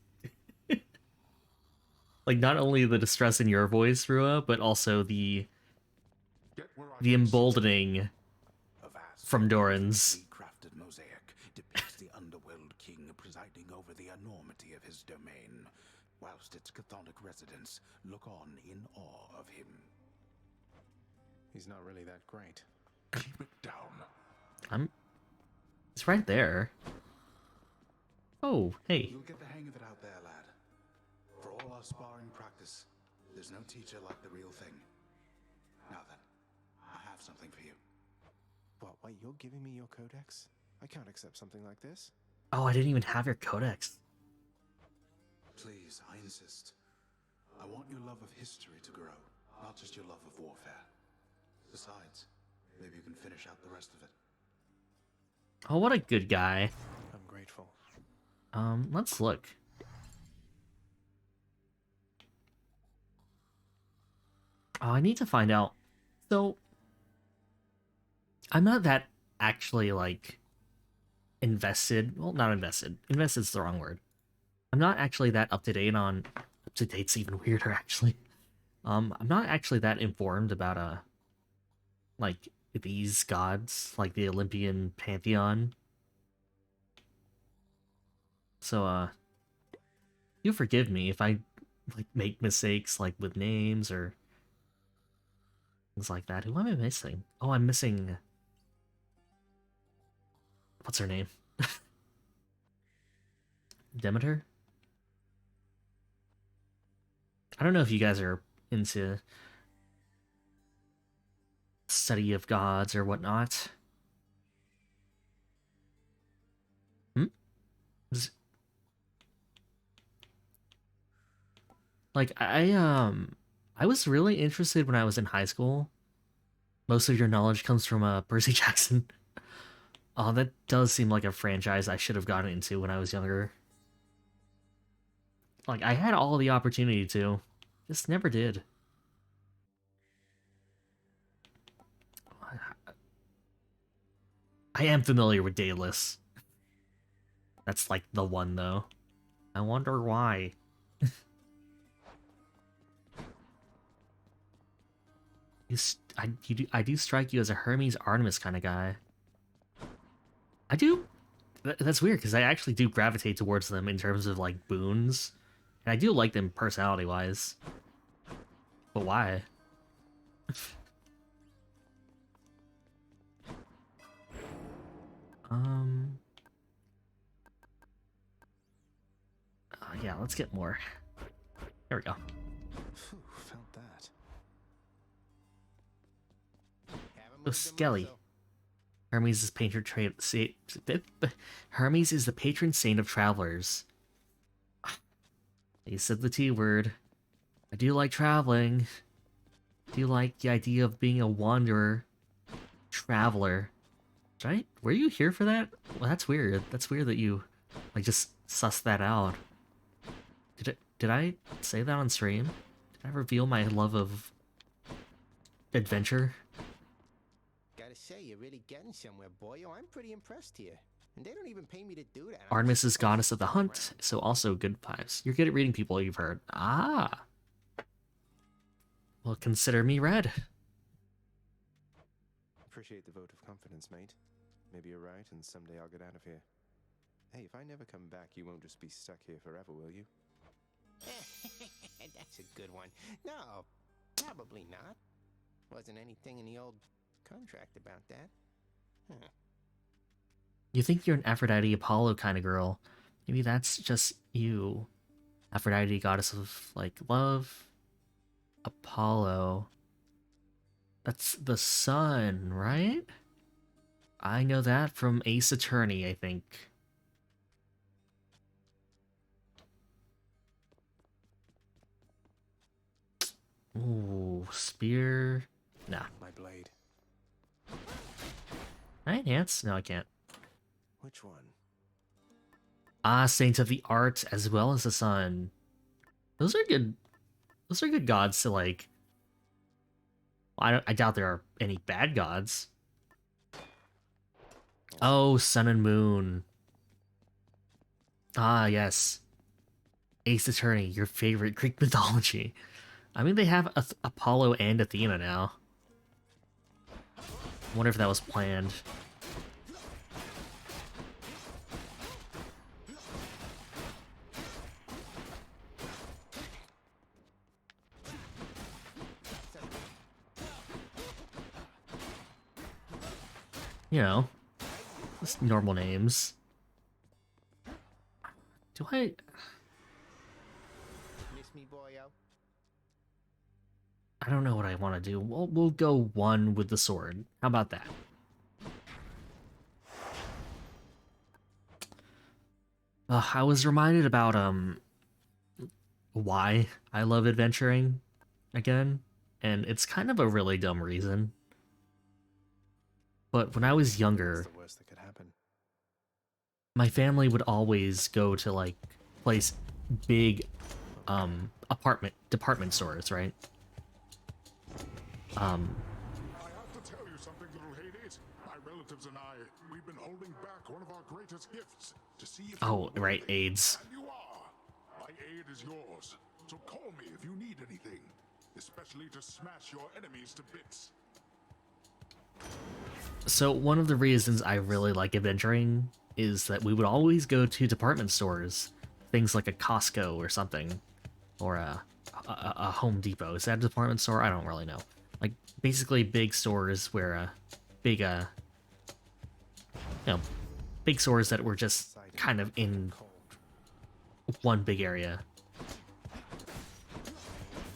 S1: like, not only the distress in your voice, Rua, but also the emboldening from Doran's.
S3: Crafted mosaic depicts the underworld king presiding over the enormity of his domain, whilst its chthonic residents look on in awe of him.
S2: He's not really that great.
S4: Keep it down.
S1: It's right there. Oh, hey.
S3: You'll get the hang of it out there, lad. For all our sparring practice, there's no teacher like the real thing. Now then, I have something for you.
S2: What, wait, you're giving me your codex? I can't accept something like this.
S1: Oh, I didn't even have your codex.
S3: Please, I insist. I want your love of history to grow, not just your love of warfare. Besides, maybe you can finish out the rest of it.
S1: Oh, what a good guy.
S2: I'm grateful.
S1: Let's look. Oh, I need to find out. So, I'm not that actually, like, invested. Well, not invested. Invested's the wrong word. I'm not actually that up to date on... Up to date's even weirder, actually. I'm not actually that informed about, like, these gods, like the Olympian pantheon. So, you'll forgive me if I, like, make mistakes, like, with names or things like that. Who am I missing? Oh, I'm missing... What's her name? Demeter? I don't know if you guys are into study of gods or whatnot. Like, I was really interested when I was in high school. Most of your knowledge comes from Percy Jackson. Oh, that does seem like a franchise I should have gotten into when I was younger. Like, I had all the opportunity to. Just never did. I am familiar with Daedalus. That's, like, the one, though. I wonder why. I do strike you as a Hermes Artemis kind of guy. I do. That's weird because I actually do gravitate towards them in terms of like boons, and I do like them personality-wise. But why? Yeah, let's get more. There we go.
S2: Phew, felt that.
S1: Oh, Skelly. Hermes is Hermes is the patron saint of travelers. He said the T word. I do like traveling. I do like the idea of being a wanderer. Traveler. Right? Were you here for that? Well, that's weird. That's weird that you, like, just sussed that out. Did I say that on stream? Did I reveal my love of adventure?
S9: Gotta say, you're really getting somewhere, boy. Oh, I'm pretty impressed here. And they don't even pay me to do that.
S1: Artemis is goddess of the hunt, so also good vibes. You're good at reading people, you've heard. Ah. Well, consider me read.
S2: Appreciate the vote of confidence, mate. Maybe you're right, and someday I'll get out of here. Hey, if I never come back, you won't just be stuck here forever, will you?
S9: That's a good one. No, probably not. Wasn't anything in the old contract about that. Huh.
S1: You think you're an Aphrodite Apollo kind of girl. Maybe that's just you. Aphrodite, goddess of, like, love. Apollo. That's the sun, right? I know that from Ace Attorney, I think. Ooh, spear. Nah.
S2: My blade.
S1: Can I enhance? No, I can't.
S2: Which one?
S1: Ah, Saint of the Art as well as the Sun. Those are good. Those are good gods to like. Well, I doubt there are any bad gods. Oh, Sun and Moon. Ah, yes. Ace Attorney, your favorite Greek mythology. I mean, they have Apollo and Athena now. I wonder if that was planned. you know, just normal names. Do I?
S9: Miss me, boyo?
S1: I don't know what I want to do. We'll go one with the sword. How about that? I was reminded about why I love adventuring again, and it's kind of a really dumb reason. But when I was younger,
S2: the worst that could happen.
S1: my family would always go to like place big department stores, right?
S4: I have to tell you something, little Hades. My relatives and I, we've been holding back one of our greatest gifts to see if
S1: Oh,
S4: you're
S1: right,
S4: worthy.
S1: AIDS.
S4: And you are. My aid is yours. So call me if you need anything, especially to smash your enemies to bits.
S1: So one of the reasons I really like adventuring is that we would always go to department stores, things like a Costco or something, or a Home Depot. Is that a department store? I don't really know. Like basically big stores where big big stores that were just kind of in one big area.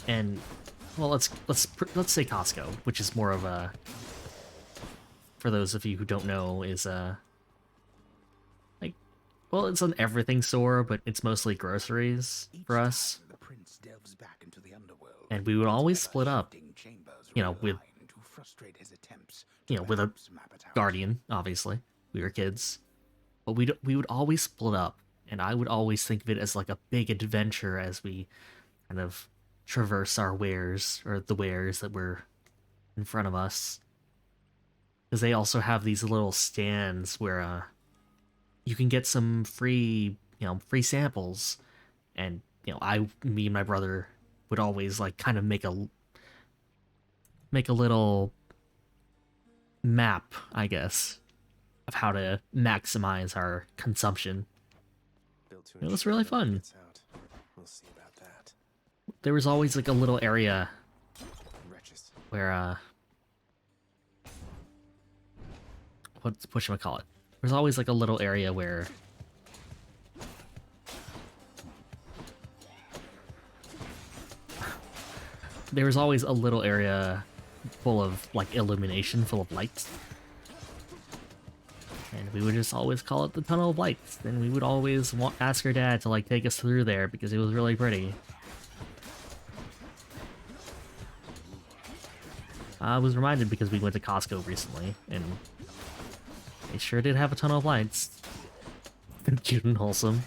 S1: And well, let's say Costco, which is more of a, for those of you who don't know, is like, well, it's an everything store, but it's mostly groceries for us.
S3: The prince delves back into the underworld.
S1: And we would always split up, you know, with
S3: To frustrate his attempts
S1: with a guardian, obviously. We were kids. But we would always split up, and I would always think of it as like a big adventure as we kind of traverse our wares, or the wares that were in front of us. Because they also have these little stands where you can get some free, free samples. And, me and my brother would always like kind of make a little map, I guess, of how to maximize our consumption. It was really fun.
S2: We'll see about that.
S1: There was always like a little area where what should I call it? There's always like a little area where there was always a little area full of like illumination, full of lights. And we would just always call it the Tunnel of Lights. And we would always ask our dad to like take us through there because it was really pretty. I was reminded because we went to Costco recently, and they sure did have a Tunnel of Lights. Cute and wholesome.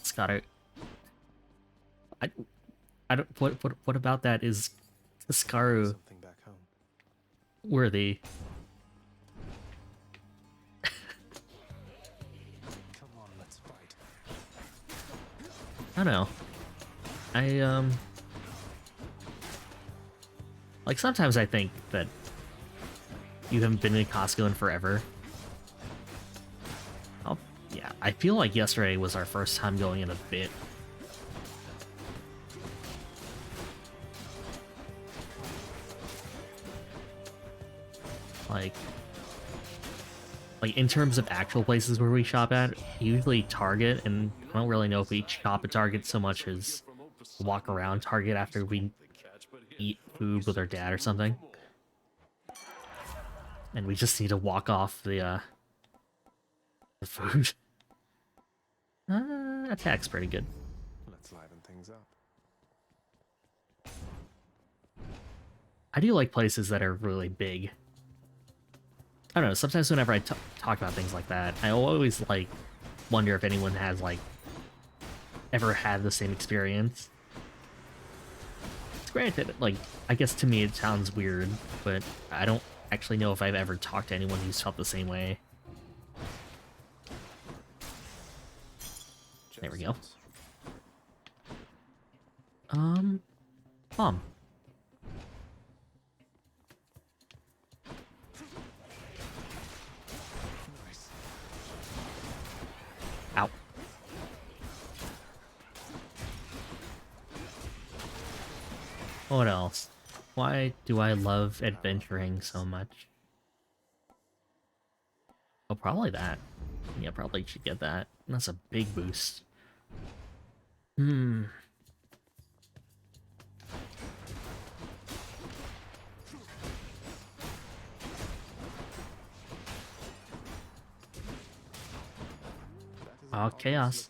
S1: Scott, I don't. What about that is Scaru worthy?
S2: Come on, let's fight.
S1: I don't know. Like sometimes I think that you haven't been in Costco in forever. Yeah, I feel like yesterday was our first time going in a bit. Like in terms of actual places where we shop at, usually Target, and I don't really know if we shop at Target so much as walk around Target after we eat food with our dad or something. And we just need to walk off the food. Attack's pretty good.
S2: Let's liven things up.
S1: I do like places that are really big. I don't know, sometimes whenever I talk about things like that, I always like wonder if anyone has like ever had the same experience. It's granted, like, I guess to me it sounds weird, but I don't actually know if I've ever talked to anyone who's felt the same way. There we go. Bomb. Ow. What else? Why do I love adventuring so much? probably that. Yeah, probably should get that. That's a big boost. Hmm. Oh, chaos.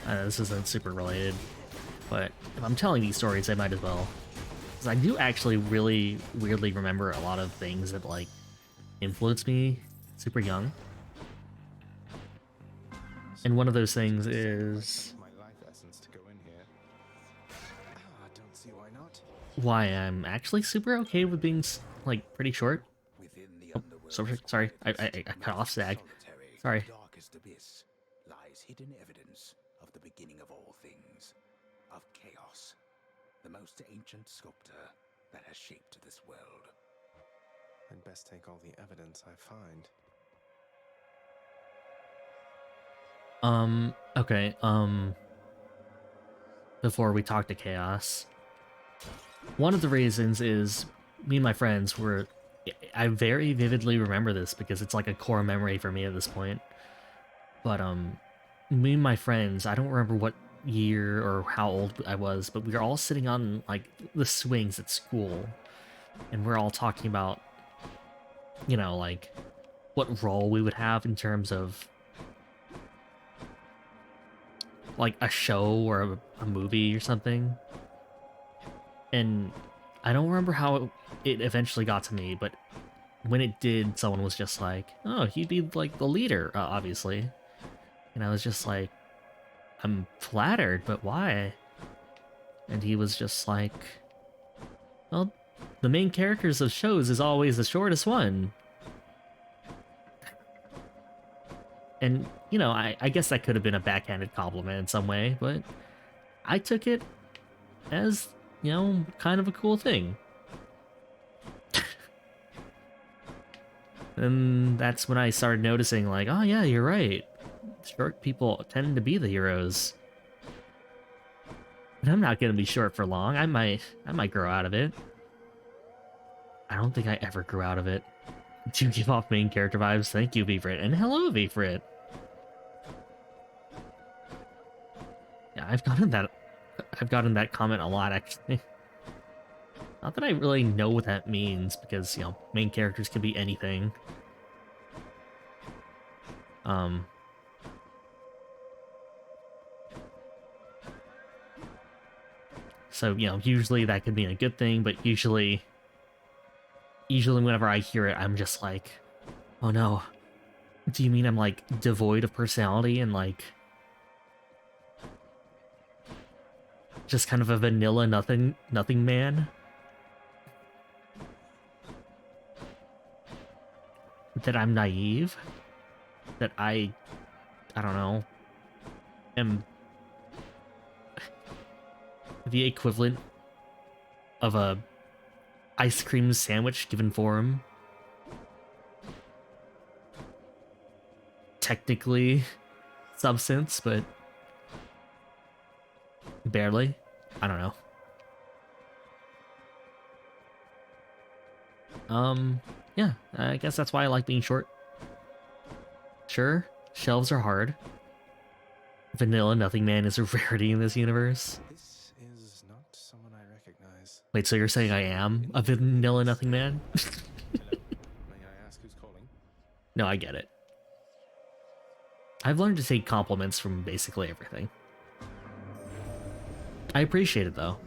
S1: This isn't super related, but if I'm telling these stories, I might as well. Because I do actually really weirdly remember a lot of things that, like, influenced me super young. And one of those things is why I'm actually super okay with being, like, pretty short. Oh, sorry, I cut off Sag. Sorry.
S3: Darkest abyss lies hidden evidence of the beginning of all things, of chaos, the most ancient sculptor that has shaped this world.
S2: I'd best take all the evidence I find.
S1: Okay, before we talk to Chaos, one of the reasons is me and my friends were, I very vividly remember this because it's like a core memory for me at this point, but, me and my friends, I don't remember what year or how old I was, but we were all sitting on, like, the swings at school, and we're all talking about, you know, like, what role we would have in terms of, like, a show or a movie or something. And I don't remember how it eventually got to me, but when it did, someone was just like, oh, he'd be, like, the leader, obviously. And I was just like, I'm flattered, but why? And he was just like, well, the main characters of shows is always the shortest one. And, you know, I guess that could have been a backhanded compliment in some way, but I took it as, you know, kind of a cool thing. And that's when I started noticing, like, oh yeah, you're right. Short people tend to be the heroes. But I'm not gonna be short for long. I might grow out of it. I don't think I ever grew out of it. Do you give off main character vibes? Thank you, Vfrit. And hello, Vfrit. Yeah, I've gotten that comment a lot, actually. Not that I really know what that means, because, you know, main characters can be anything. So, you know, usually that could mean a good thing, but usually whenever I hear it, I'm just like, oh no. Do you mean I'm, like, devoid of personality and, like, just kind of a vanilla nothing man? That I'm naive? That I don't know, am the equivalent of a ice cream sandwich given form? Technically substance, but barely. I don't know. Yeah, I guess that's why I like being short. Sure, shelves are hard. Vanilla Nothing Man is a rarity in this universe.
S2: This is not someone I recognize.
S1: Wait, so you're saying I am a Vanilla Nothing Man?
S2: Hello? May I ask who's calling?
S1: No, I get it. I've learned to take compliments from basically everything. I appreciate it, though.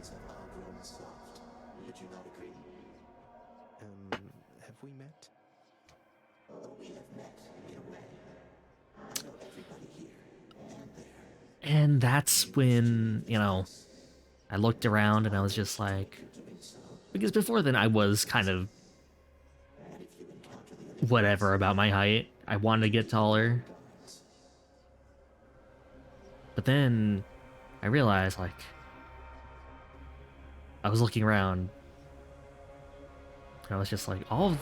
S2: Have we met?
S3: We have met in a way. I know everybody here and there.
S1: And that's when, you know, I looked around and I was just like, because before then I was kind of whatever about my height. I wanted to get taller. But then I realized, like, I was looking around and I was just like, all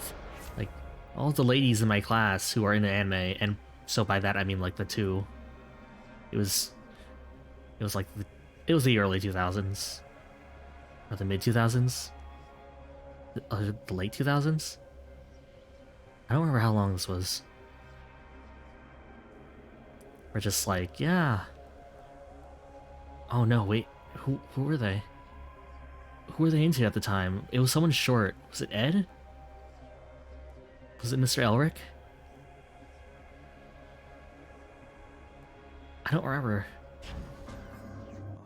S1: of the ladies in my class who are into anime, and so by that I mean like the two. It was the early 2000s. Or the mid 2000s? The late 2000s? I don't remember how long this was. We're just like, yeah. Oh no, wait. Who were they? Who were they into at the time? It was someone short. Was it Ed? Was it Mr. Elric? I don't remember.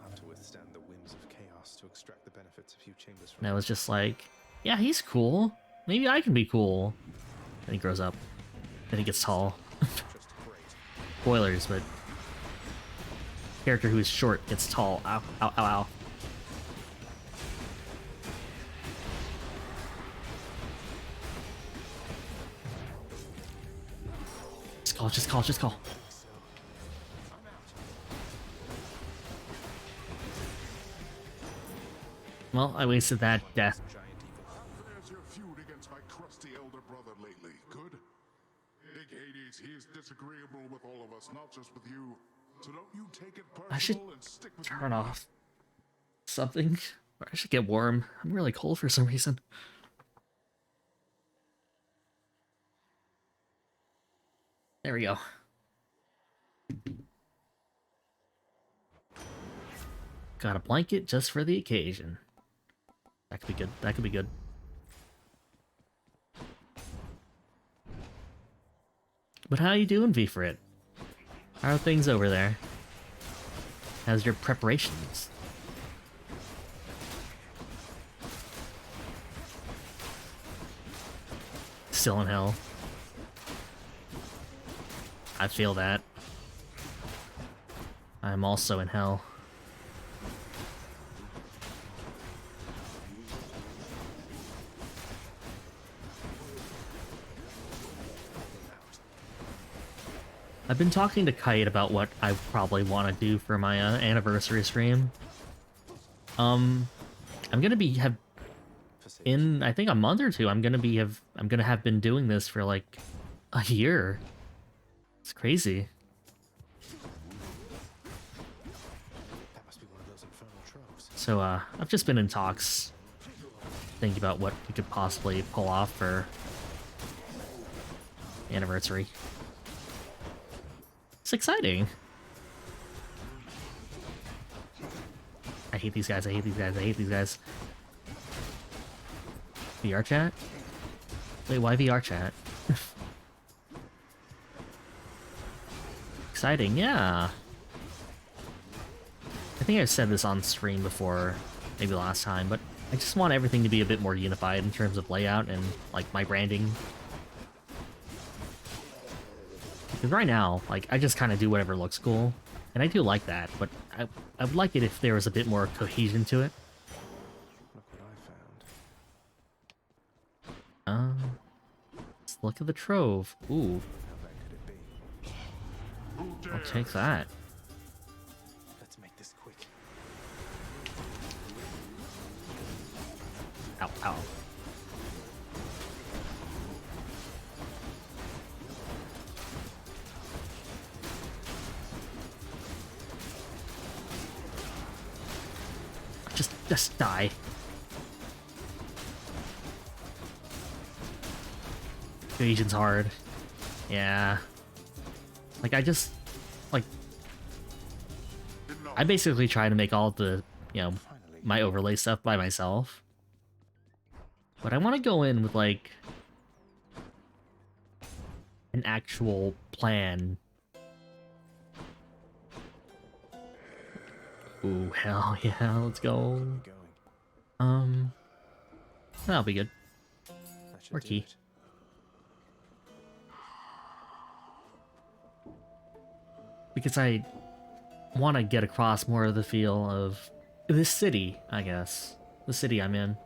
S2: I'll have to withstand the whims of chaos to extract the benefits of few chambers from
S1: And I was just like, yeah, he's cool. Maybe I can be cool. Then he grows up. Then he gets tall. Spoilers, but character who is short gets tall. Ow, ow, ow, ow. Just call, just call, just call. Well, I wasted that death.
S4: There's your feud against my crusty elder brother lately. Good? Big Hades, he is disagreeable with all of us, not just with you. So don't you take it
S1: I should
S4: personal and stick with
S1: turn off something. Or I should get warm. I'm really cold for some reason. There we go. Got a blanket just for the occasion. That could be good. That could be good. But how you doing, V for it? How are things over there? How's your preparations? Still in hell. I feel that. I'm also in hell. I've been talking to Kite about what I probably want to do for my anniversary stream. I'm gonna be in I think a month or two. I'm gonna have been doing this for like a year. It's crazy. So I've just been in talks, thinking about what we could possibly pull off for anniversary. It's exciting. I hate these guys, I hate these guys, I hate these guys. VR chat? Wait, why VR chat? Exciting, yeah. I think I've said this on stream before, maybe last time, but I just want everything to be a bit more unified in terms of layout and, like, my branding. Because right now, like, I just kind of do whatever looks cool, and I do like that, but I would like it if there was a bit more cohesion to it.
S2: Look what I found.
S1: Let's look at the trove. Ooh. I'll take that.
S2: Let's make this quick.
S1: Ow, ow. Just die. Evasion's hard. Yeah. Like, I basically try to make all the, you know, my overlay stuff by myself. But I want to go in with, like, an actual plan. Ooh, hell yeah, let's go. That'll be good. Or key. Because I want to get across more of the feel of this city, I guess. The city I'm in.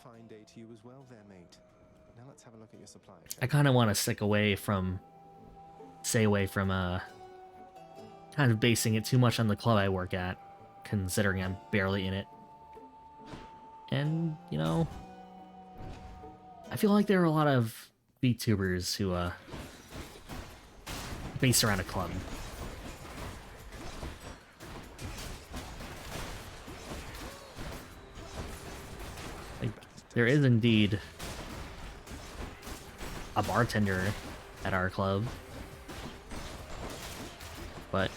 S2: Fine day to you as well there, mate. Now let's have a look at your supply.
S1: I kind of want to stay away from kind of basing it too much on the club I work at, considering I'm barely in it. And, you know, I feel like there are a lot of VTubers who, based around a club. there is indeed a bartender at our club, but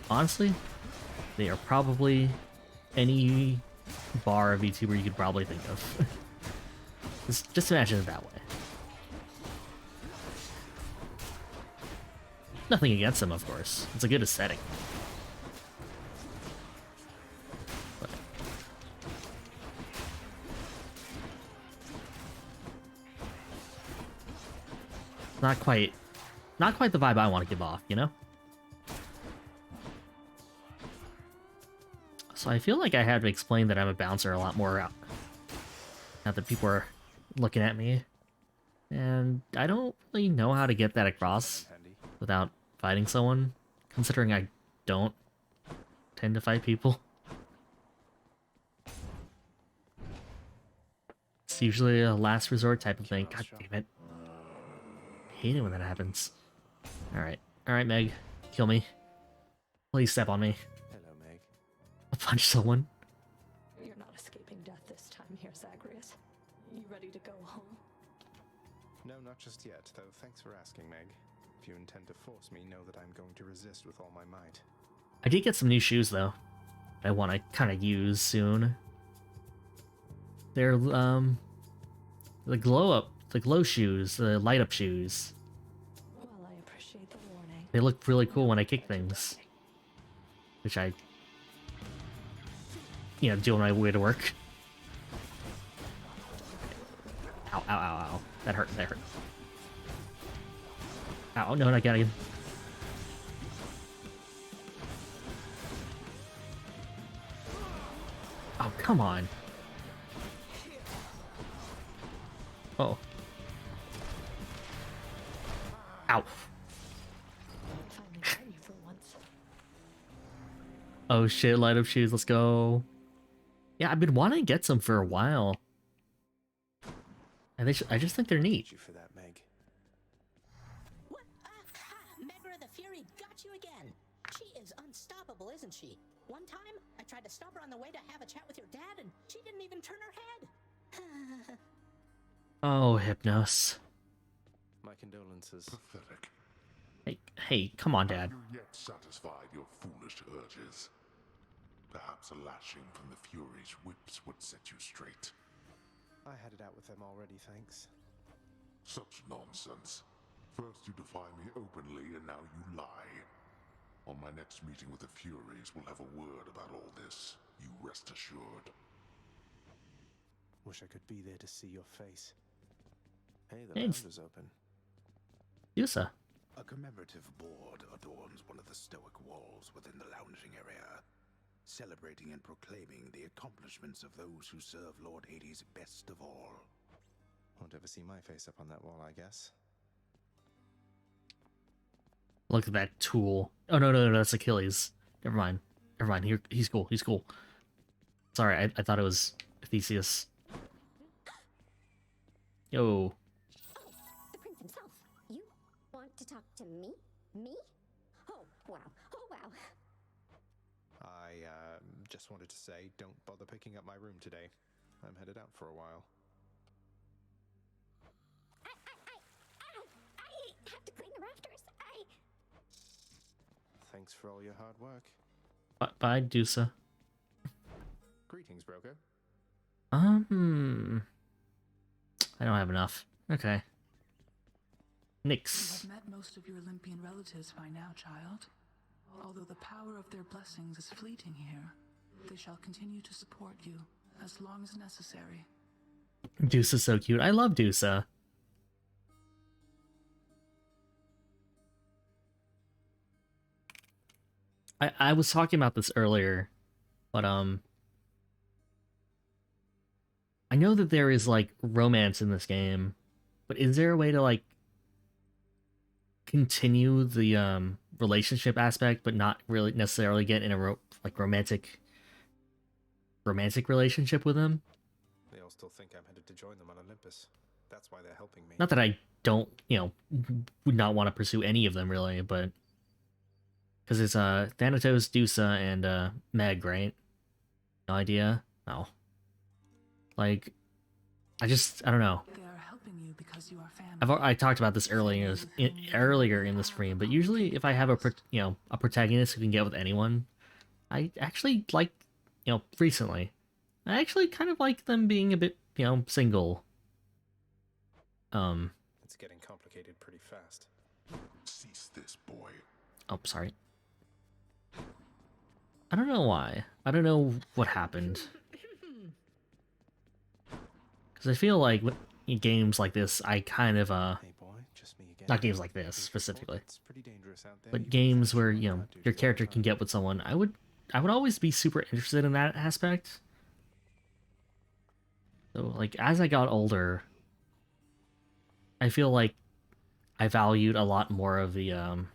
S1: honestly, they are probably any bar of VTuber you could probably think of. just imagine it that way. Nothing against them, of course. It's a good aesthetic. But not quite the vibe I want to give off, you know? So I feel like I had to explain that I'm a bouncer a lot more out now that people are looking at me. And I don't really know how to get that across without fighting someone, considering I don't tend to fight people. It's usually a last resort type of thing. God damn it. I hate it when that happens. Alright, Meg. Kill me. Please step on me.
S2: Hello, Meg.
S1: I'll punch someone.
S5: You're not escaping death this time here, Zagreus. You ready to go home?
S2: No, not just yet, though thanks for asking, Meg. If you intend to force me, know that I'm going to resist with all my might.
S1: I did get some new shoes, though. I want to kind of use soon. They're, the glow shoes, the light up shoes.
S5: Well, I appreciate the warning.
S1: They look really cool when I kick things. Which I, do on my way to work. Ow, ow, ow, ow. That hurt, that hurt. Ow, no, not getting him. Oh, come on. Oh. Ow. Oh shit, light up shoes, let's go. Yeah, I've been wanting to get some for a while. And I just think they're neat.
S2: Thank you for that, Meg.
S7: What? Megra the Fury got you again. She is unstoppable, isn't she? One time, I tried to stop her on the way to have a chat with your dad, and she didn't even turn her head.
S1: Oh, Hypnos.
S2: My condolences.
S4: Pathetic.
S1: Hey, come on, Dad.
S4: Have you yet satisfied your foolish urges? Perhaps a lashing from the Fury's whips would set you straight.
S2: I had it out with them already, thanks.
S4: Such nonsense. First you defy me openly, and now you lie. On my next meeting with the Furies, we'll have a word about all this. You rest assured.
S2: Wish I could be there to see your face. Hey, the
S1: Thanks.
S2: lounge is open.
S1: Yusa.
S3: A commemorative board adorns one of the stoic walls within the lounging area, celebrating and proclaiming the accomplishments of those who serve Lord Hades best of all.
S2: Won't ever see my face up on that wall, I guess.
S1: Look at that tool. Oh, no, that's Achilles. Never mind. He's cool. Sorry, I thought it was Theseus. Yo.
S10: The prince himself. You want to talk to me? Me? Oh, wow.
S2: I just wanted to say, don't bother picking up my room today. I'm headed out for a while.
S10: I have to clean the rafters.
S2: Thanks for all your hard work.
S1: Bye, Dusa.
S2: Greetings, broker.
S1: I don't have enough. Okay.
S8: You
S1: Nyx.
S8: have met most of your Olympian relatives by now, child. Although the power of their blessings is fleeting here, they shall continue to support you as long as necessary.
S1: Dusa's so cute. I love Dusa. I was talking about this earlier, but I know that there is like romance in this game, but is there a way to like continue the relationship aspect but not really necessarily get in a romantic relationship with them?
S2: They all still think I'm headed to join them on Olympus. That's why they're helping me.
S1: Not that I don't, would not want to pursue any of them really, but because it's Thanatos, Dusa, and Meg, right? No idea? No. Like, I don't know.
S8: They are helping you because you are family.
S1: I talked about this earlier in the stream, but usually if I have a protagonist who can get with anyone, I actually like, recently, I actually kind of like them being a bit, single.
S2: It's getting complicated pretty fast.
S4: Cease this, boy.
S1: Oh, sorry. I don't know why. I don't know what happened. Because I feel like in games like this, I kind of,
S2: Hey boy, just me again.
S1: not games like this specifically,
S2: It's pretty dangerous out there.
S1: but games where, your character can get with someone, I would always be super interested in that aspect. So, like, as I got older, I feel like I valued a lot more of the,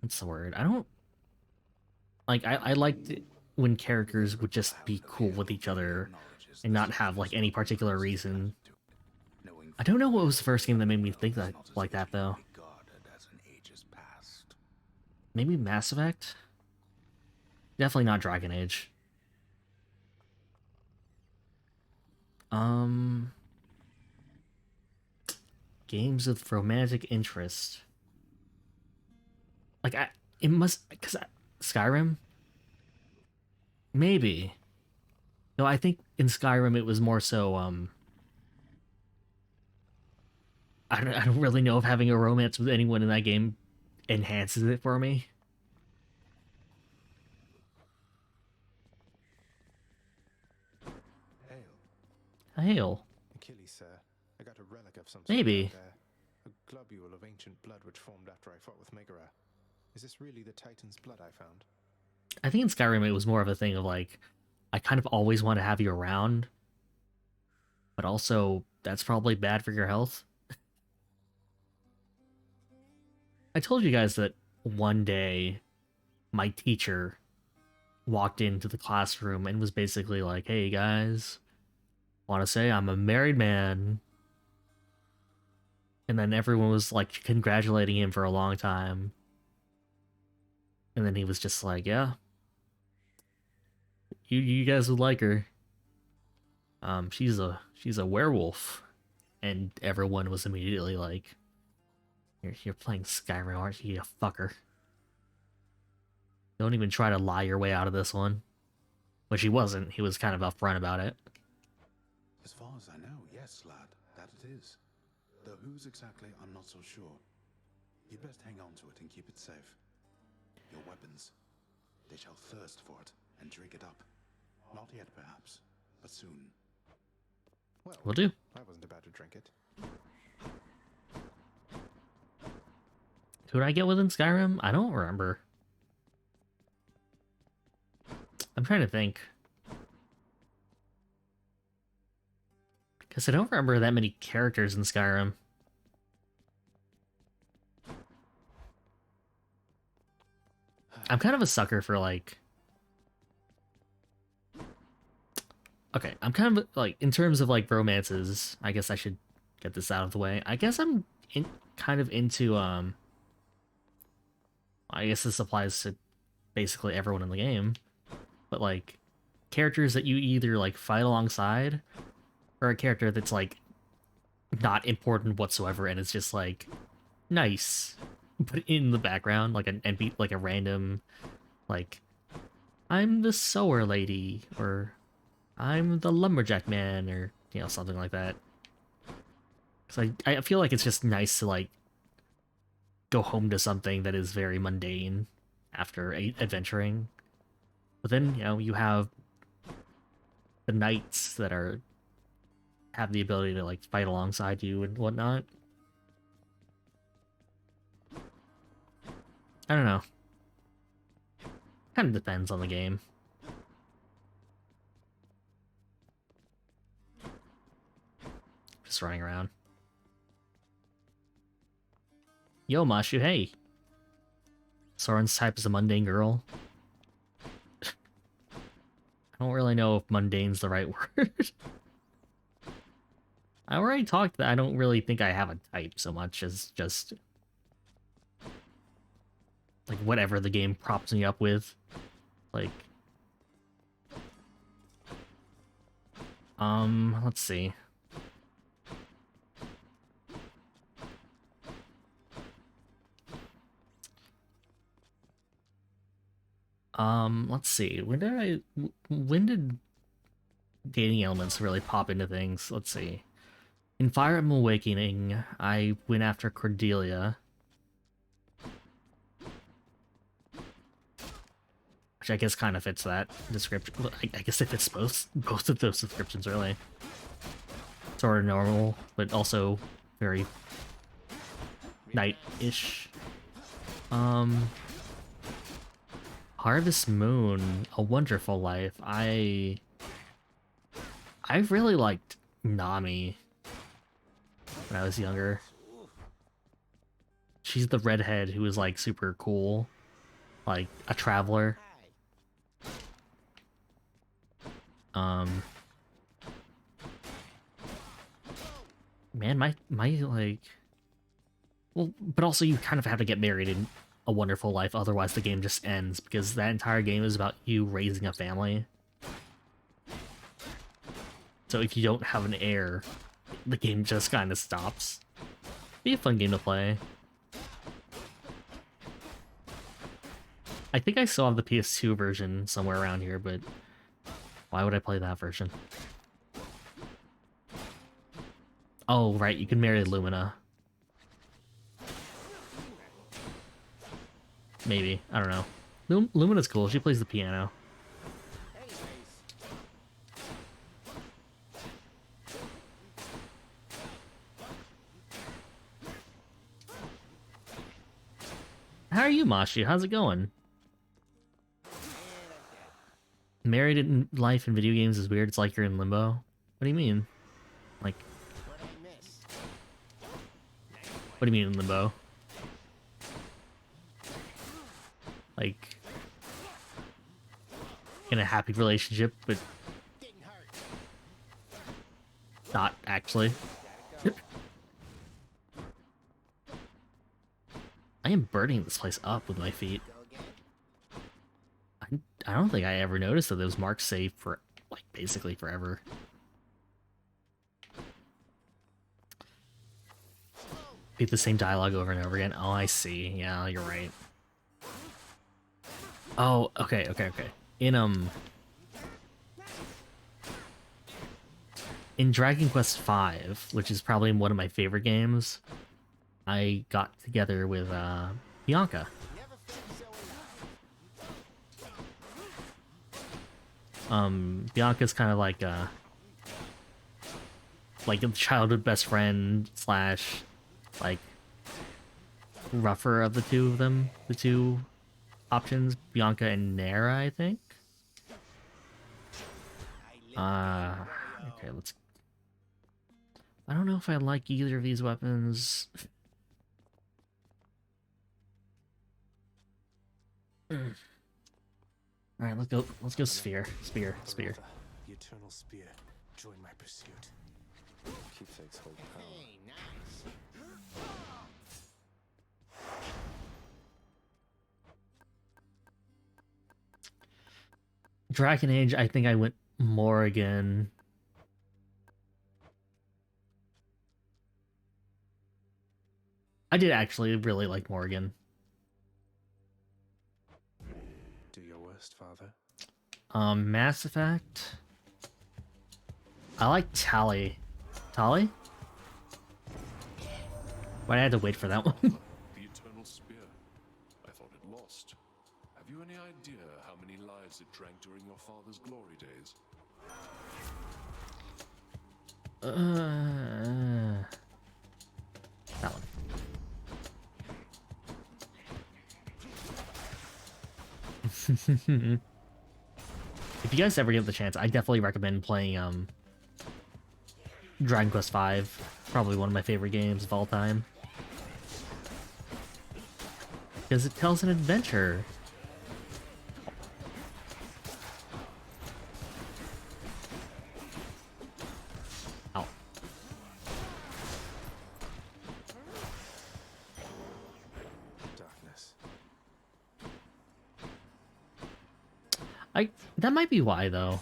S1: what's the word? I don't... Like, I liked it when characters would just be cool with each other and not have, like, any particular reason. I don't know what was the first game that made me think that like that, though. Maybe Mass Effect? Definitely not Dragon Age. Games of romantic interest. Like, Skyrim? Maybe. No, I think in Skyrim it was more so, I don't really know if having a romance with anyone in that game enhances it for me. Hail.
S2: Achilles, sir. I got a relic of some sort
S1: Maybe.
S2: out there. A globule of ancient blood which formed after I fought with Megara. Is this really the Titan's blood I found?
S1: I think in Skyrim it was more of a thing of like, I kind of always want to have you around, but also that's probably bad for your health. I told you guys that one day my teacher walked into the classroom and was basically like, hey guys, want to say I'm a married man. And then everyone was like congratulating him for a long time. And then he was just like, yeah, you guys would like her. She's a werewolf. And everyone was immediately like, you're playing Skyrim, aren't you, you fucker? Don't even try to lie your way out of this one. Which he wasn't. He was kind of upfront about it.
S3: As far as I know, yes, lad, that it is. Though whose exactly, I'm not so sure. You'd best hang on to it and keep it safe. Your weapons, they shall thirst for it and drink it up. Not yet, perhaps, but soon.
S2: Well,
S1: Will do.
S2: I wasn't about to drink it.
S1: Who did I get within Skyrim? I don't remember. I'm trying to think. Because I don't remember that many characters in Skyrim. I'm kind of a sucker for, like... Okay, I'm kind of, like, in terms of, like, romances, I guess I should get this out of the way. I guess I'm kind of into, I guess this applies to basically everyone in the game. But, like, characters that you either, like, fight alongside, or a character that's, like, not important whatsoever, and it's just, like, nice. But in the background, like, like a random, like, I'm the sewer lady, or I'm the lumberjack man, or, you know, something like that. Because I feel like it's just nice to, like, go home to something that is very mundane after adventuring. But then, you know, you have the knights that have the ability to, like, fight alongside you and whatnot. I don't know. Kind of depends on the game. Just running around. Yo, Mashu, hey. Soren's type is a mundane girl. I don't really know if mundane's the right word. I already talked that I don't really think I have a type so much as just... like, whatever the game props me up with. Like, Let's see. Let's see. When did dating elements really pop into things? Let's see. In Fire Emblem Awakening, I went after Cordelia. Which I guess kind of fits that description. I guess it fits both of those descriptions, really. Sort of normal, but also very knight-ish. Harvest Moon, A Wonderful Life. I really liked Nami when I was younger. She's the redhead who was like super cool, like a traveler. Man, my like, well, but also you kind of have to get married in A Wonderful Life, otherwise the game just ends, because that entire game is about you raising a family. So if you don't have an heir, the game just kind of stops. Be a fun game to play. I think I still have the PS2 version somewhere around here, but why would I play that version? Oh, right, you can marry Lumina. Maybe, I don't know. Lumina's cool, she plays the piano. How are you, Mashi? How's it going? Married in life in video games is weird. It's like you're in limbo. What do you mean? Like, what do you mean in limbo? Like, in a happy relationship, but not actually. I am burning this place up with my feet. I don't think I ever noticed that those marks save for, like, basically forever. Repeat the same dialogue over and over again. Oh, I see. Yeah, you're right. Oh, okay. In Dragon Quest V, which is probably one of my favorite games, I got together with Bianca. Bianca's kind of like a childhood best friend slash like rougher of the two of them. The two options, Bianca and Nera, I think. Okay, let's. I don't know if I like either of these weapons. All right, let's go. Let's go. Spear.
S2: The eternal spear. Join my pursuit. Keepsakes hold power.
S9: Hey, nice.
S1: Dragon Age, I think I went Morrigan. I did actually really like Morrigan.
S2: Do your worst, father.
S1: Mass Effect. I like Tali. Tali? Why I had to wait for that one?
S6: The eternal spear. I thought it lost. Have you any idea how many lives it drank during your father's glory days?
S1: That one. If you guys ever get the chance, I definitely recommend playing Dragon Quest V. Probably one of my favorite games of all time. Because it tells an adventure. Ow.
S2: Darkness.
S1: That might be why, though.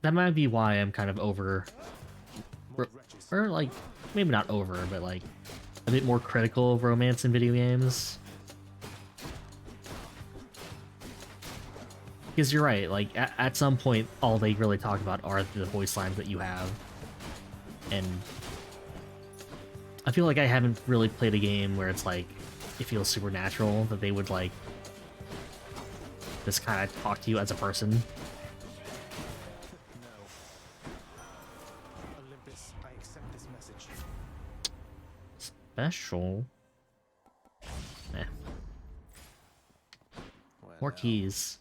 S1: that might be why I'm kind of over, or like maybe not over, but like a bit more critical of romance in video games. Because you're right, like at some point, all they really talk about are the voice lines that you have, and I feel like I haven't really played a game where it's like it feels supernatural that they would like just kind of talk to you as a person.
S2: No. Olympus, I accept this message.
S1: Special. Eh. More keys.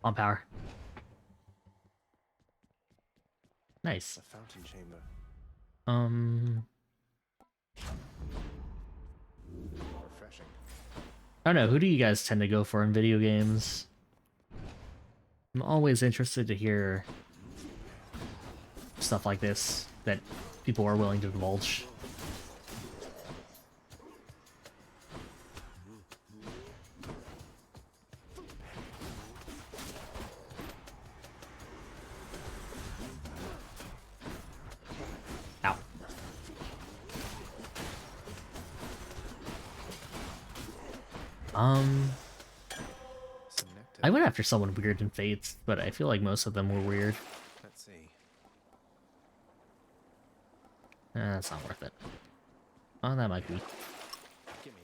S1: On power. Nice.
S2: A fountain chamber. Refreshing.
S1: I don't know, who do you guys tend to go for in video games? I'm always interested to hear stuff like this that people are willing to divulge. Ow. I went after someone weird in Fates, but I feel like most of them were weird.
S2: Let's see.
S1: That's not worth it. Oh, that might be.
S2: Gimme.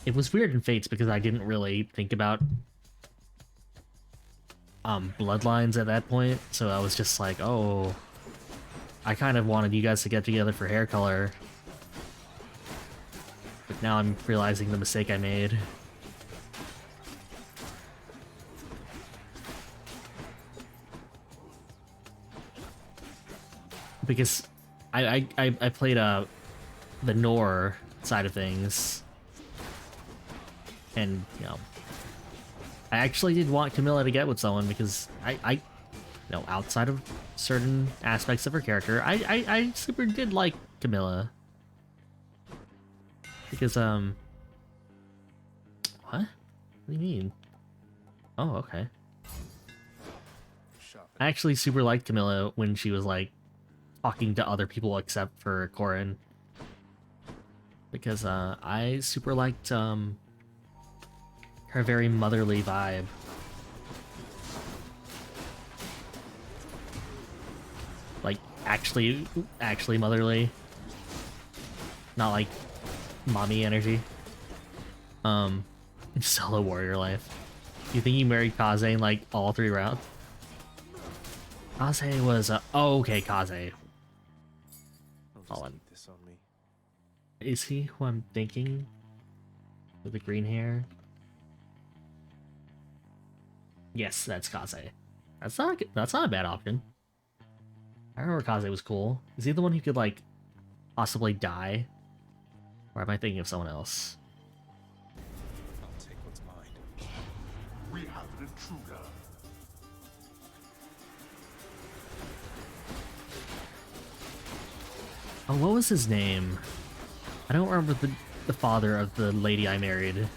S1: It was weird in Fates because I didn't really think about bloodlines at that point, so I was just like, oh, I kind of wanted you guys to get together for hair color. But now I'm realizing the mistake I made. Because I played the Nor side of things, and you know, I actually did want Camilla to get with someone because you know, outside of certain aspects of her character, I super did like Camilla. Because what? What do you mean? Oh, okay. I actually super liked Camilla when she was like talking to other people except for Corin, because I super liked her very motherly vibe. Like actually motherly, not like mommy energy. Solo warrior life. You think you married Kaze in like all 3 rounds? Kaze was oh, okay, Kaze. Hold on.
S2: This on me.
S1: Is he who I'm thinking? With the green hair? Yes, that's Kaze. That's not a bad option. I remember Kaze was cool. Is he the one who could like possibly die? Or am I thinking of someone else?
S2: I'll take what's mine.
S4: We have an intruder.
S1: Oh, what was his name? I don't remember the father of the lady I married.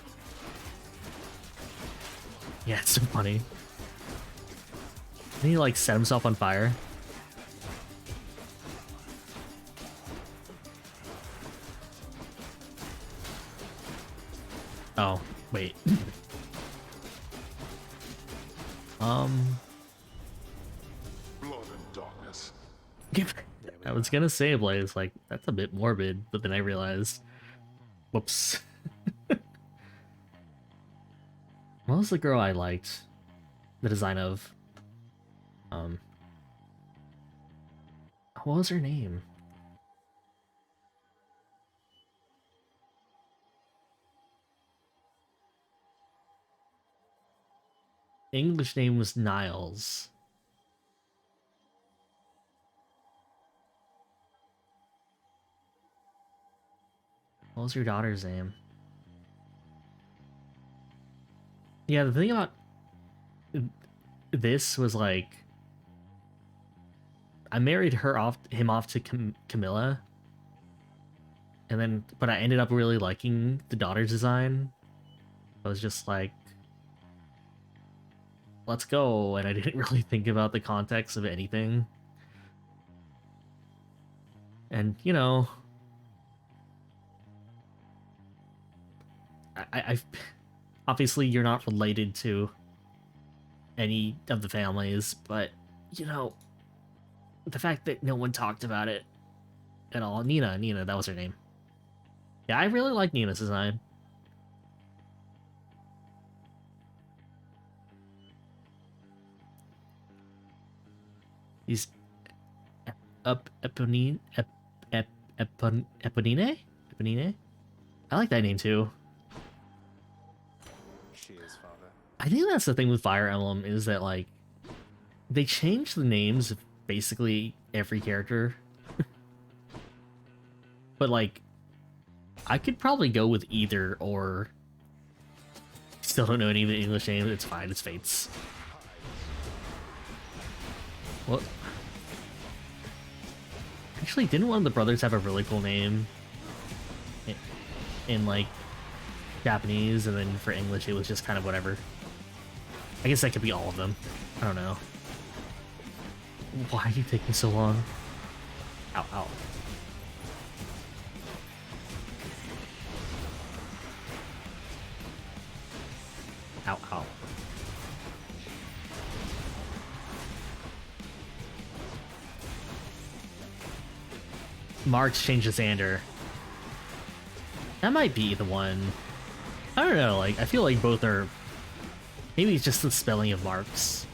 S1: Yeah, it's so funny. Didn't he like set himself on fire? Oh, wait.
S4: Blood and darkness.
S1: I was gonna say, Blaze, like, that's a bit morbid, but then I realized... Whoops. What was the girl I liked? The design of... What was her name? English name was Niles. What was your daughter's name? Yeah, the thing about this was like, I married him off to Camilla, and then, but I ended up really liking the daughter's design. I was just like, let's go, and I didn't really think about the context of anything. And, you know, I obviously you're not related to any of the families, but, you know, the fact that no one talked about it at all. Nina, that was her name. Yeah, I really like Nina's design. These Eponine? Eponine? Eponine? I like that name too.
S2: She is, Father.
S1: I think that's the thing with Fire Emblem, is that, like, they change the names of basically every character. But, like, I could probably go with either, or... Still don't know any of the English names, it's fine, it's Fates. What? Actually, didn't one of the brothers have a really cool name? In like, Japanese, and then for English it was just kind of whatever. I guess that could be all of them. I don't know. Why are you taking so long? Ow, ow. Ow, ow. Marks changed to Xander. That might be the one. I don't know, like, I feel like both are... Maybe it's just the spelling of Marks.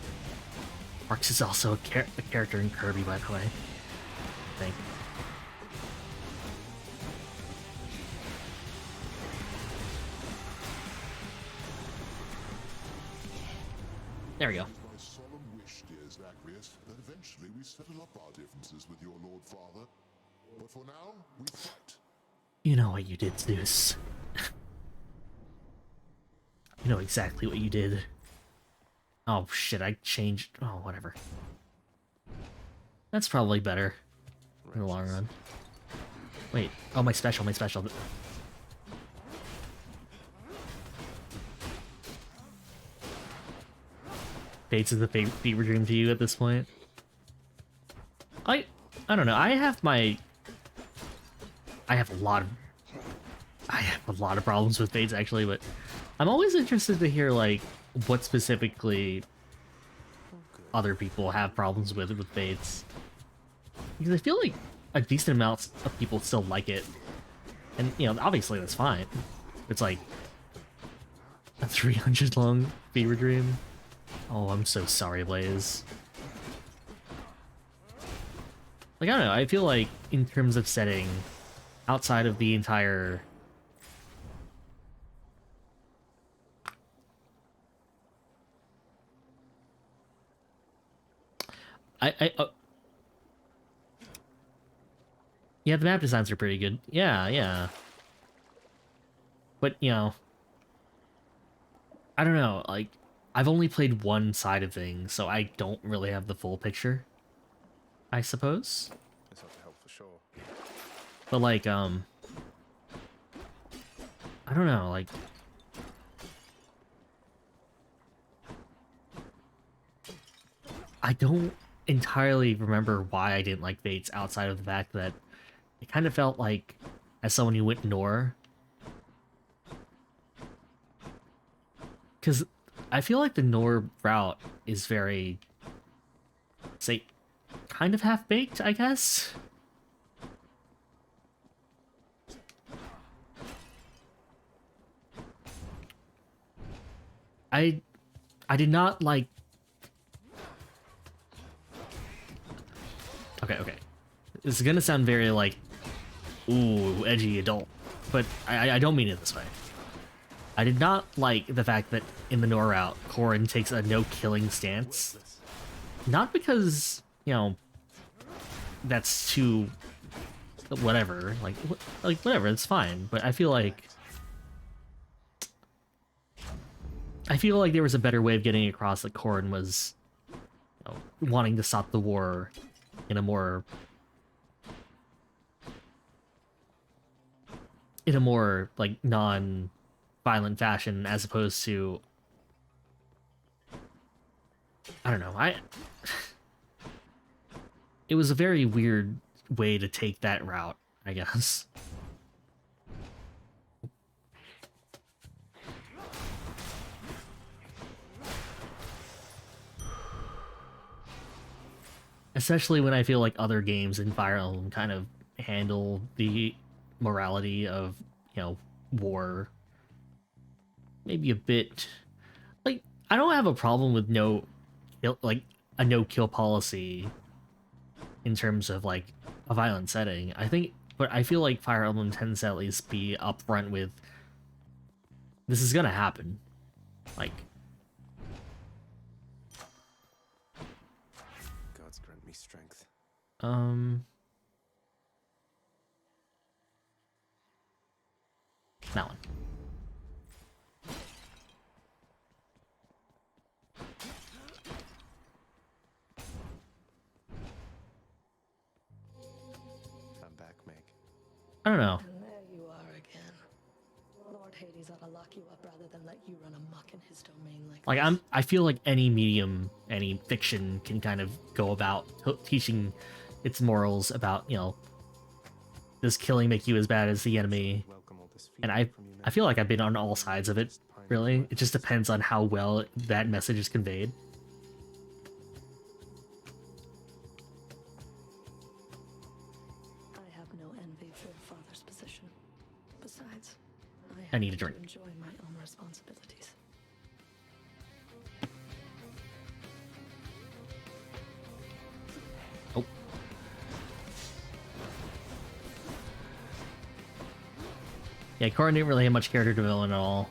S1: Marks is also a character in Kirby, by the way. I think. There we go.
S4: My solemn wish, dear Zacharias, that eventually we settle up our differences with your Lord Father. But for now, we fight.
S1: You know what you did, Zeus. You know exactly what you did. Oh shit, I changed... Oh, whatever. That's probably better in the long run. Wait, oh, my special. Fates is the fever dream to you at this point? I don't know, I have a lot of problems with Fates, actually, but I'm always interested to hear, like, what specifically other people have problems with Fates. Because I feel like a decent amount of people still like it. And, you know, obviously that's fine. It's like a 300 long fever dream. Oh, I'm so sorry, Blaze. Like, I don't know, I feel like in terms of setting, outside of the entire... Yeah, the map designs are pretty good. Yeah. But, you know... I don't know, like, I've only played one side of things, so I don't really have the full picture, I suppose.
S2: It's not to help for sure.
S1: But, like, I don't know, like... I don't entirely remember why I didn't like Fates outside of the fact that it kind of felt like, as someone who went Nor, because I feel like the Nor route is very, say, kind of half-baked, I guess? I did not like... Okay. This is gonna sound very, like, ooh, edgy adult, but I don't mean it this way. I did not like the fact that in the Nor route, Corrin takes a no-killing stance. Not because, you know, that's too... whatever. Like, whatever, it's fine. But I feel like... I feel like there was a better way of getting across that Corrin was, you know, wanting to stop the war in a more like non-violent fashion, as opposed to, I don't know, it was a very weird way to take that route, I guess. Especially when I feel like other games in Fire Emblem kind of handle the morality of, you know, war maybe a bit. Like, I don't have a problem with a no-kill policy in terms of, like, a violent setting. But I feel like Fire Emblem tends to at least be upfront with, this is gonna happen. Like,
S2: Gods grant me strength.
S1: that one.
S2: I'm back, Meg.
S1: I don't know.
S5: And there you are again. Lord Hades ought to lock you up rather than let you run amok in his domain like this.
S1: I feel like any medium, any fiction can kind of go about teaching its morals about, you know, does killing make you as bad as the enemy? And I feel like I've been on all sides of it, really. It just depends on how well that message is conveyed.
S5: I have no envy for your father's position. Besides,
S1: I need a
S5: happen
S1: drink.
S5: to enjoy my own responsibilities.
S1: Oh. Yeah, Corrin didn't really have much character development at all.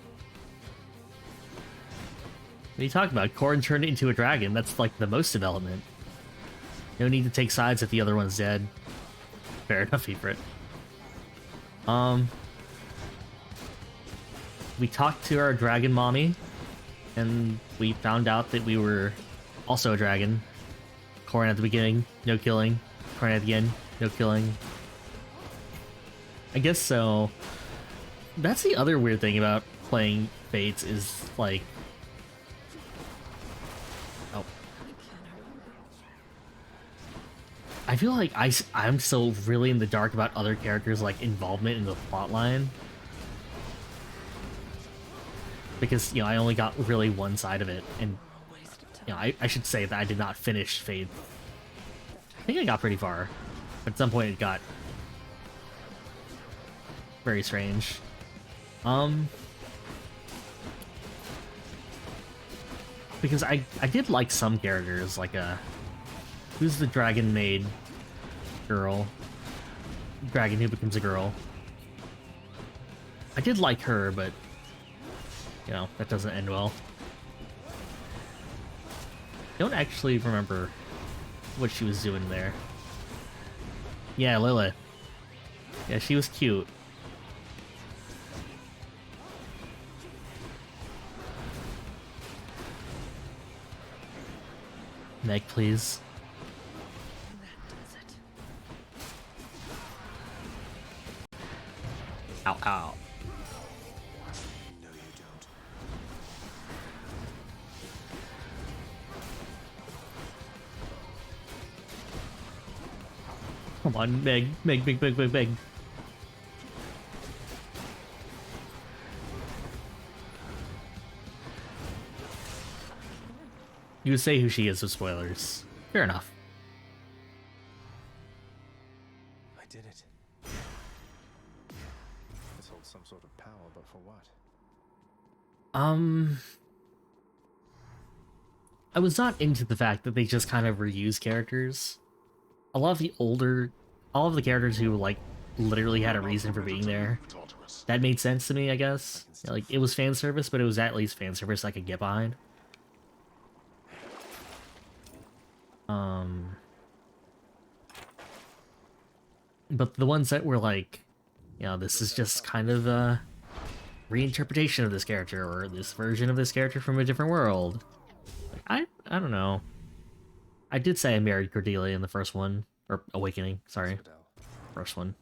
S1: What are you talking about? Corrin turned into a dragon. That's like the most development. No need to take sides if the other one's dead. Fair enough, Ifrit. We talked to our dragon mommy, and we found out that we were also a dragon. Corrin at the beginning, no killing. Corrin at the end, no killing. I guess so. That's the other weird thing about playing Fates is, like... Oh. I feel like I'm still really in the dark about other characters' like involvement in the plotline. Because, you know, I only got really one side of it, and, you know, I should say that I did not finish Fate. I think I got pretty far, but at some point it got very strange. Because I did like some characters, like, who's the dragon maid girl? Dragon who becomes a girl. I did like her, but, you know, that doesn't end well. I don't actually remember what she was doing there. Yeah, Lilith. Yeah, she was cute. Meg, please. Ow, ow.
S2: No, you don't.
S1: Come on, Meg. Meg. You would say who she is with spoilers. Fair enough.
S2: I did it. This holds some sort of power, but for what?
S1: I was not into the fact that they just kind of reuse characters. All of the characters who, like, literally had a reason for being there, that made sense to me, I guess. Like, it was fan service, but it was at least fan service I could get behind. But the ones that were like, you know, this is just kind of reinterpretation of this character or this version of this character from a different world. Like, I don't know. I did say I married Cordelia in the first one, or Awakening. Sorry, first one.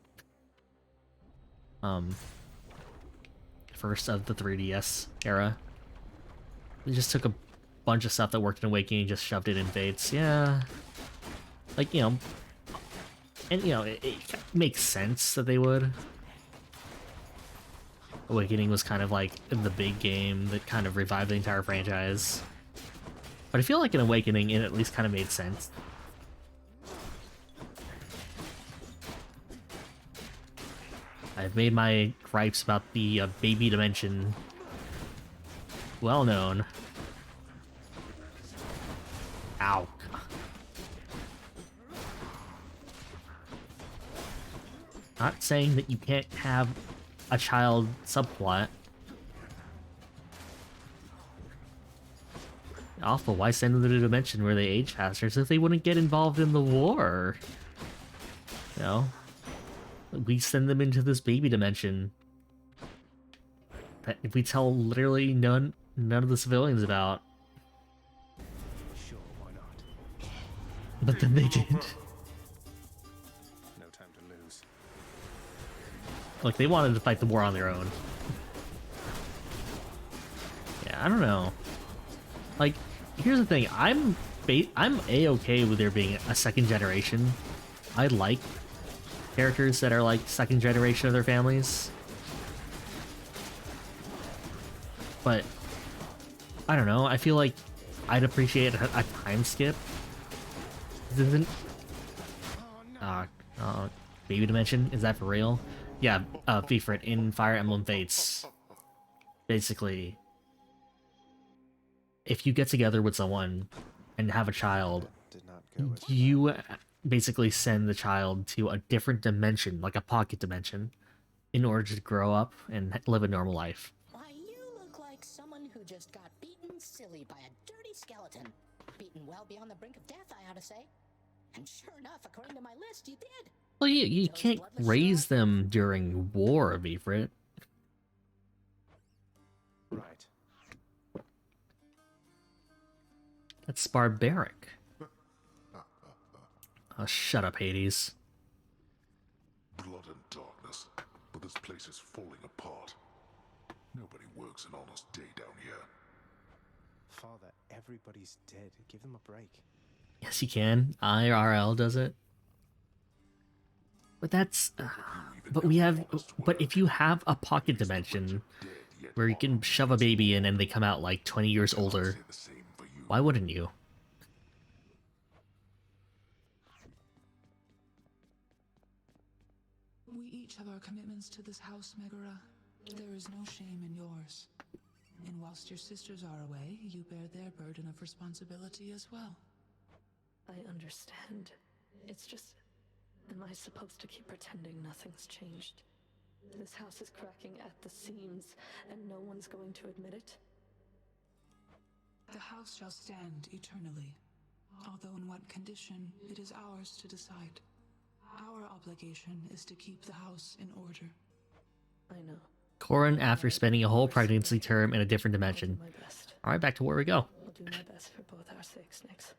S1: First of the 3DS era. They just took a bunch of stuff that worked in Awakening and just shoved it in Fates. Yeah, like, you know, and you know, it makes sense that they would. Awakening was kind of like the big game that kind of revived the entire franchise. But I feel like in Awakening, it at least kind of made sense. I've made my gripes about the baby dimension well known. Ow. Not saying that you can't have a child subplot. Also, why send them to a dimension where they age faster so if they wouldn't get involved in the war? You know? We send them into this baby dimension that we tell literally none of the civilians about.
S2: Sure, why not?
S1: But then they did.
S2: No time to lose.
S1: Like, they wanted to fight the war on their own. Yeah, I don't know. Like, here's the thing. I'm A-okay with there being a second generation. I like characters that are like second generation of their families. But I don't know, I feel like I'd appreciate a time skip. Isn't baby dimension? Is that for real? Yeah, Vifrit in Fire Emblem Fates. Basically, if you get together with someone and have a child, you basically send the child to a different dimension, like a pocket dimension, in order to grow up and live a normal life.
S7: Why, you look like someone who just got beaten silly by a dirty skeleton. Beaten well beyond the brink of death, I ought to say. And sure enough, according to my list, you did.
S1: Well, you can't raise them during war, Vifrit.
S2: Right.
S1: That's barbaric. Oh, shut up, Hades.
S4: Blood and darkness, but this place is falling apart. Nobody works an honest day down here.
S2: Father, everybody's dead. Give them a break.
S1: Yes, you can. IRL does it. But that's... but we have... But if you have a pocket dimension where you can shove a baby in and they come out like 20 years older, why wouldn't you?
S8: We each have our commitments to this house, Megara. There is no shame in yours. And whilst your sisters are away, you bear their burden of responsibility as well.
S5: I understand. It's just... Am I supposed to keep pretending nothing's changed? This house is cracking at the seams, and no one's going to admit it?
S8: The house shall stand eternally. Although in what condition, it is ours to decide. Our obligation is to keep the house in order.
S5: I know.
S1: Corin after spending a whole pregnancy term in a different dimension. Alright, back to where we go.
S5: I'll do my best for both our sakes, Nix.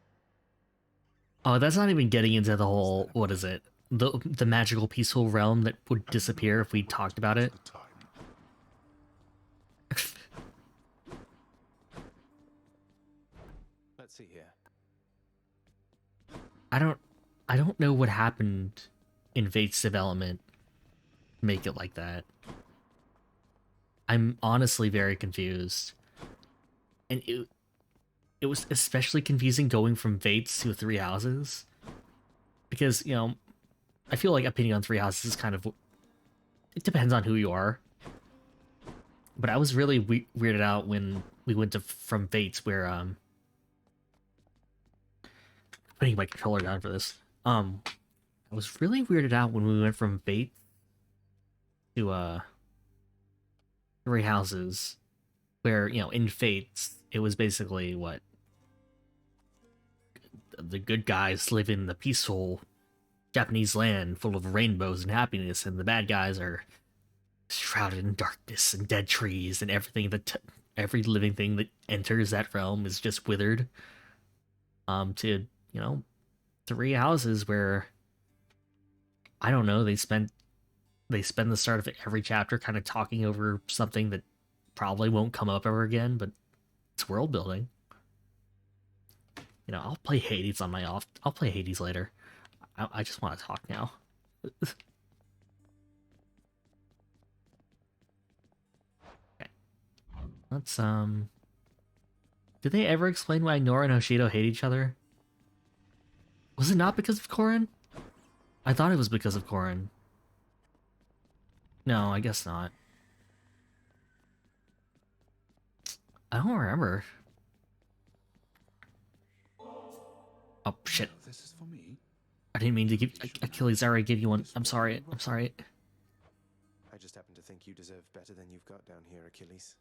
S1: Oh, that's not even getting into the whole... What is it? The magical peaceful realm that would disappear if we talked about it.
S2: Let's see here.
S1: I don't know what happened in Fate's development to make it like that. I'm honestly very confused. And it was especially confusing going from Fates to Three Houses. Because, you know, I feel like opinion on Three Houses is kind of... It depends on who you are. But I was really weirded out when we went to from Fates where, putting my controller down for this. I was really weirded out when we went from Fate to, Three Houses, where, you know, in Fates, it was basically, what? The good guys live in the peaceful Japanese land full of rainbows and happiness, and the bad guys are shrouded in darkness and dead trees, and everything every living thing that enters that realm is just withered. To, you know, 3 houses where, I don't know, they spend the start of every chapter kind of talking over something that probably won't come up ever again, but it's world building. You know, I'll play Hades on my off. I'll play Hades later. I just want to talk now. Okay. Let's Did they ever explain why Nora and Hoshido hate each other? Was it not because of Korin? I thought it was because of Korin. No, I guess not. I don't remember. Oh shit.
S11: This is for me.
S1: I didn't mean to give Achilles. I already gave you one. I'm sorry. I'm sorry.
S2: I just happen to think you deserve better than you've got down here, Achilles.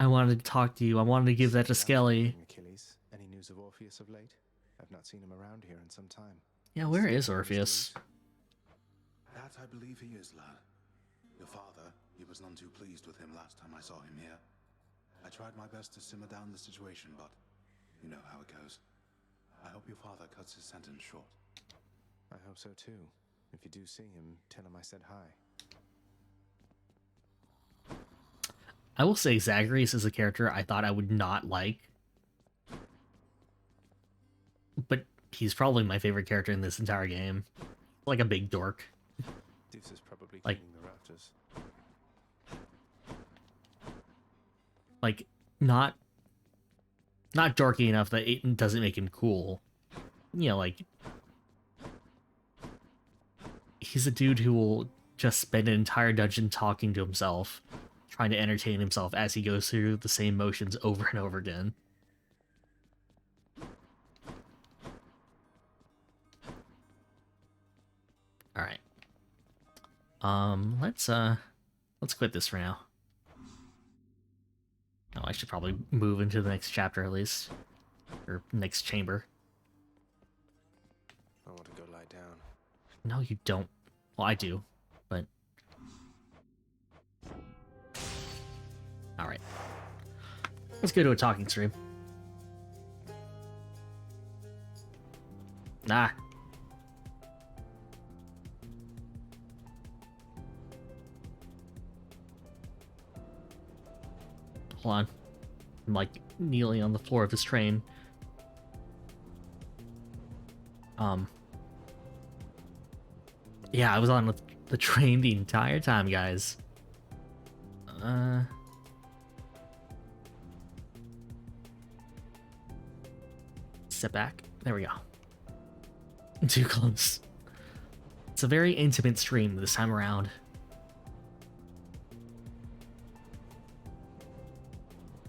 S1: I wanted to talk to you. I wanted to give that to Skelly.
S2: Achilles, any news of Orpheus of late? I've not seen him around here in some time.
S1: Yeah, where is Orpheus?
S3: That I believe he is, lad. Your father, he was none too pleased with him last time I saw him here. I tried my best to simmer down the situation, but you know how it goes. I hope your father cuts his sentence short.
S2: I hope so too. If you do see him, tell him I said hi.
S1: I will say Zagreus is a character I thought I would not like. But he's probably my favorite character in this entire game. Like a big dork.
S2: Deuce is probably
S1: Like-
S2: cleaning the rafters.
S1: Like, not dorky enough that it doesn't make him cool. You know, like, he's a dude who will just spend an entire dungeon talking to himself, trying to entertain himself as he goes through the same motions over and over again. Alright. Let's quit this for now. Oh, I should probably move into the next chapter at least. Or next chamber.
S2: I want to go lie down.
S1: No, you don't. Well, I do, but... Alright. Let's go to a talking stream. Nah. Hold on. I'm like kneeling on the floor of this train. Yeah, I was on the train the entire time, guys. Step back. There we go. Too close. It's a very intimate stream this time around.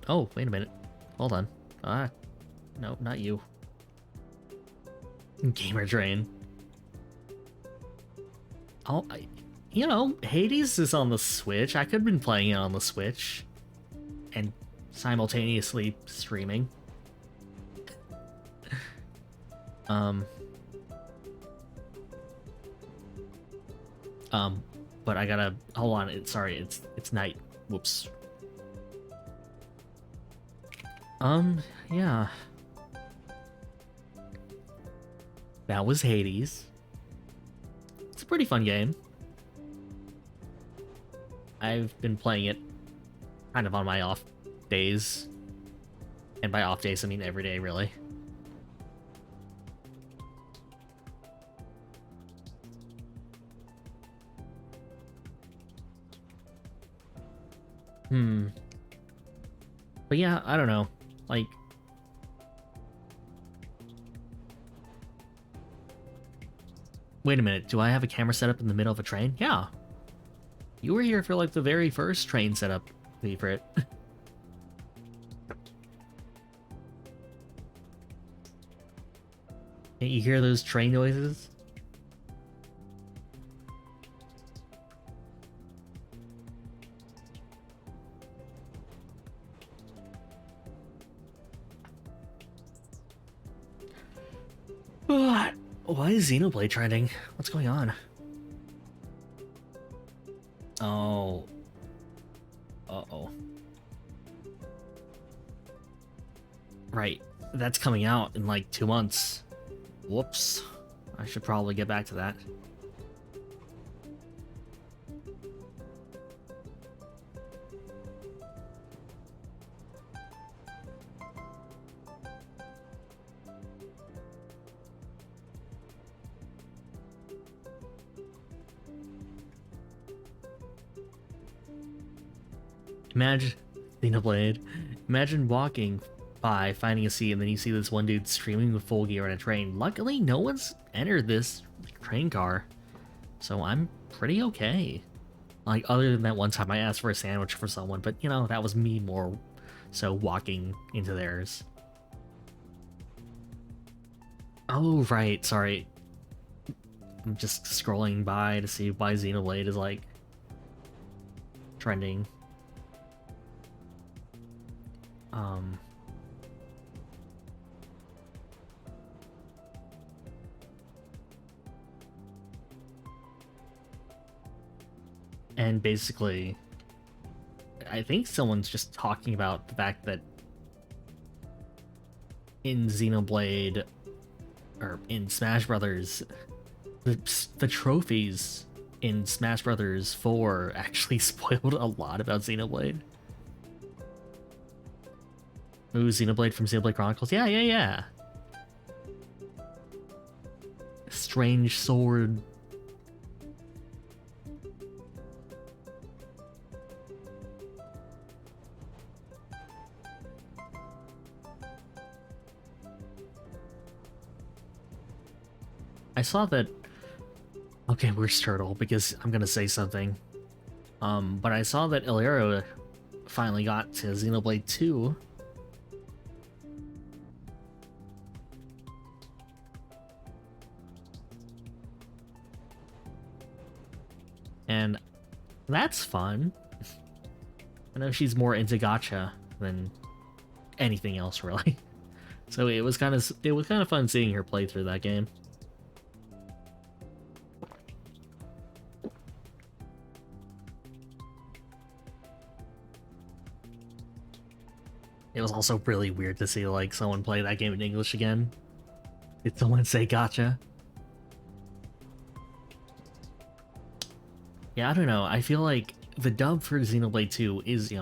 S1: Oh, wait a minute. Hold on. No, not you. Gamer train. Oh, you know, Hades is on the Switch. I could have been playing it on the Switch. And simultaneously streaming. But I gotta... Hold on, it's night. Whoops. Yeah. That was Hades. It's a pretty fun game. I've been playing it kind of on my off days. And by off days, I mean every day, really. But yeah, I don't know. Like... Wait a minute, do I have a camera set up in the middle of a train? Yeah. You were here for like the very first train setup, favorite. Can't you hear those train noises? Why is Xenoblade trending? What's going on? Oh. Uh-oh. Right. That's coming out in like 2 months. Whoops. I should probably get back to that. Imagine Xenoblade. Imagine walking by, finding a seat, and then you see this one dude streaming with full gear on a train. Luckily, no one's entered this train car, so I'm pretty okay. Like, other than that one time I asked for a sandwich for someone, but you know, that was me more so walking into theirs. Oh, right, sorry. I'm just scrolling by to see why Xenoblade is like trending. And basically, I think someone's just talking about the fact that in Xenoblade, or in Smash Brothers, the trophies in Smash Brothers 4 actually spoiled a lot about Xenoblade. Ooh, Xenoblade from Xenoblade Chronicles? Yeah. Strange sword. I saw that... Okay, where's Turtle? Because I'm gonna say something. But I saw that Illyrio finally got to Xenoblade 2. And that's fun. I know she's more into gacha than anything else, really. So it was kind of fun seeing her play through that game. It was also really weird to see like someone play that game in English again. Did someone say gotcha? Yeah, I don't know. I feel like the dub for Xenoblade 2 is,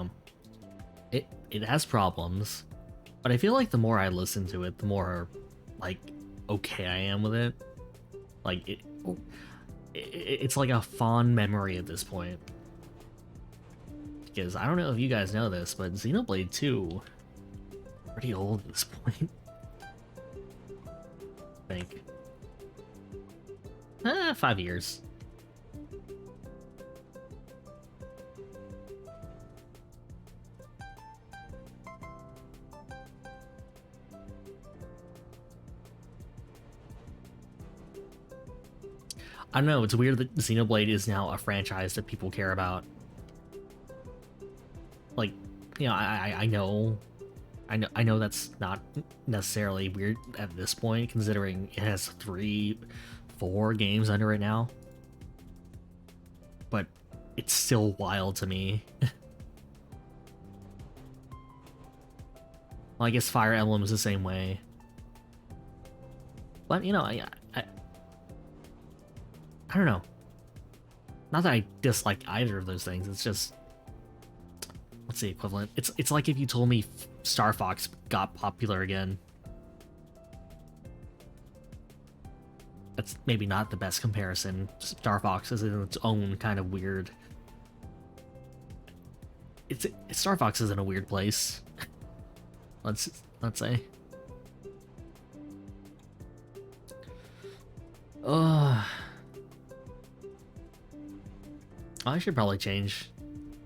S1: it has problems, but I feel like the more I listen to it, the more, like, okay I am with it. Like, it's like a fond memory at this point. Because I don't know if you guys know this, but Xenoblade 2, pretty old at this point. I think. 5 years. I don't know, it's weird that Xenoblade is now a franchise that people care about. Like, you know, I know that's not necessarily weird at this point, considering it has 4 games under it now. But it's still wild to me. Well, I guess Fire Emblem is the same way. But, you know, I don't know. Not that I dislike either of those things, it's just... What's the equivalent? It's like if you told me Star Fox got popular again. That's maybe not the best comparison. Star Fox is in its own kind of weird... Star Fox is in a weird place. Let's say. I should probably change.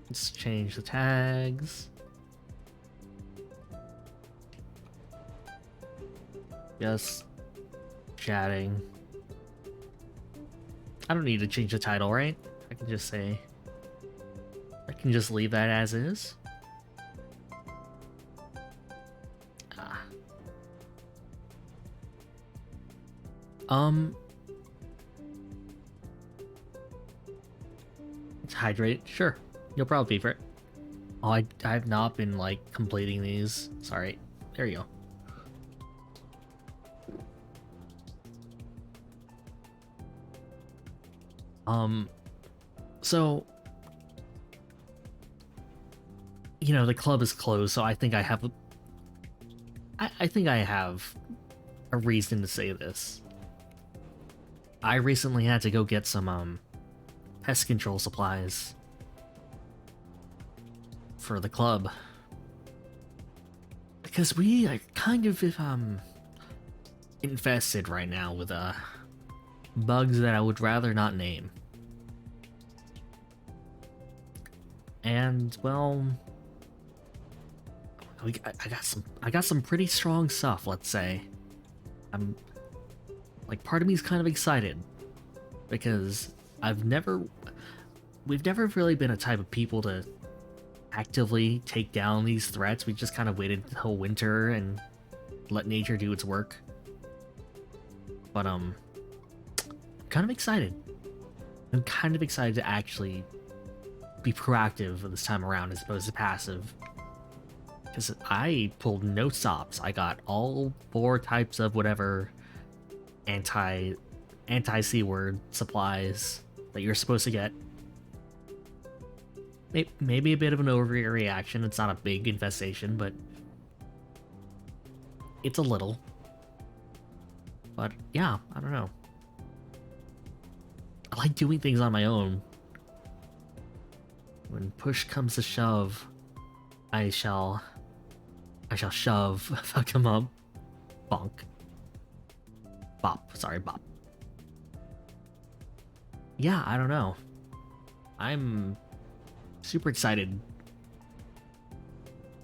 S1: Let's change the tags. Just chatting. I don't need to change the title, right? I can just say... I can just leave that as is. hydrate. Sure. No problem, favorite. Oh, I've not been, like, completing these. Sorry. There you go. So... You know, the club is closed, so I think I have... I think I have a reason to say this. I recently had to go get some, pest control supplies for the club. Because we are kind of, infested right now with, bugs that I would rather not name. And, well... I got some pretty strong stuff, let's say. I'm... Like, part of me is kind of excited. Because we've never really been a type of people to actively take down these threats. We just kind of waited until winter and let nature do its work. But, I'm kind of excited. I'm kind of excited to actually be proactive this time around as opposed to passive. Because I pulled no stops. I got all 4 types of whatever anti-C word supplies that you're supposed to get. Maybe a bit of an overreaction. It's not a big infestation, but it's a little. But yeah, I don't know. I like doing things on my own. When push comes to shove, I shall shove, fuck him up. Bonk. Bop. Sorry, bop. Yeah, I don't know. I'm super excited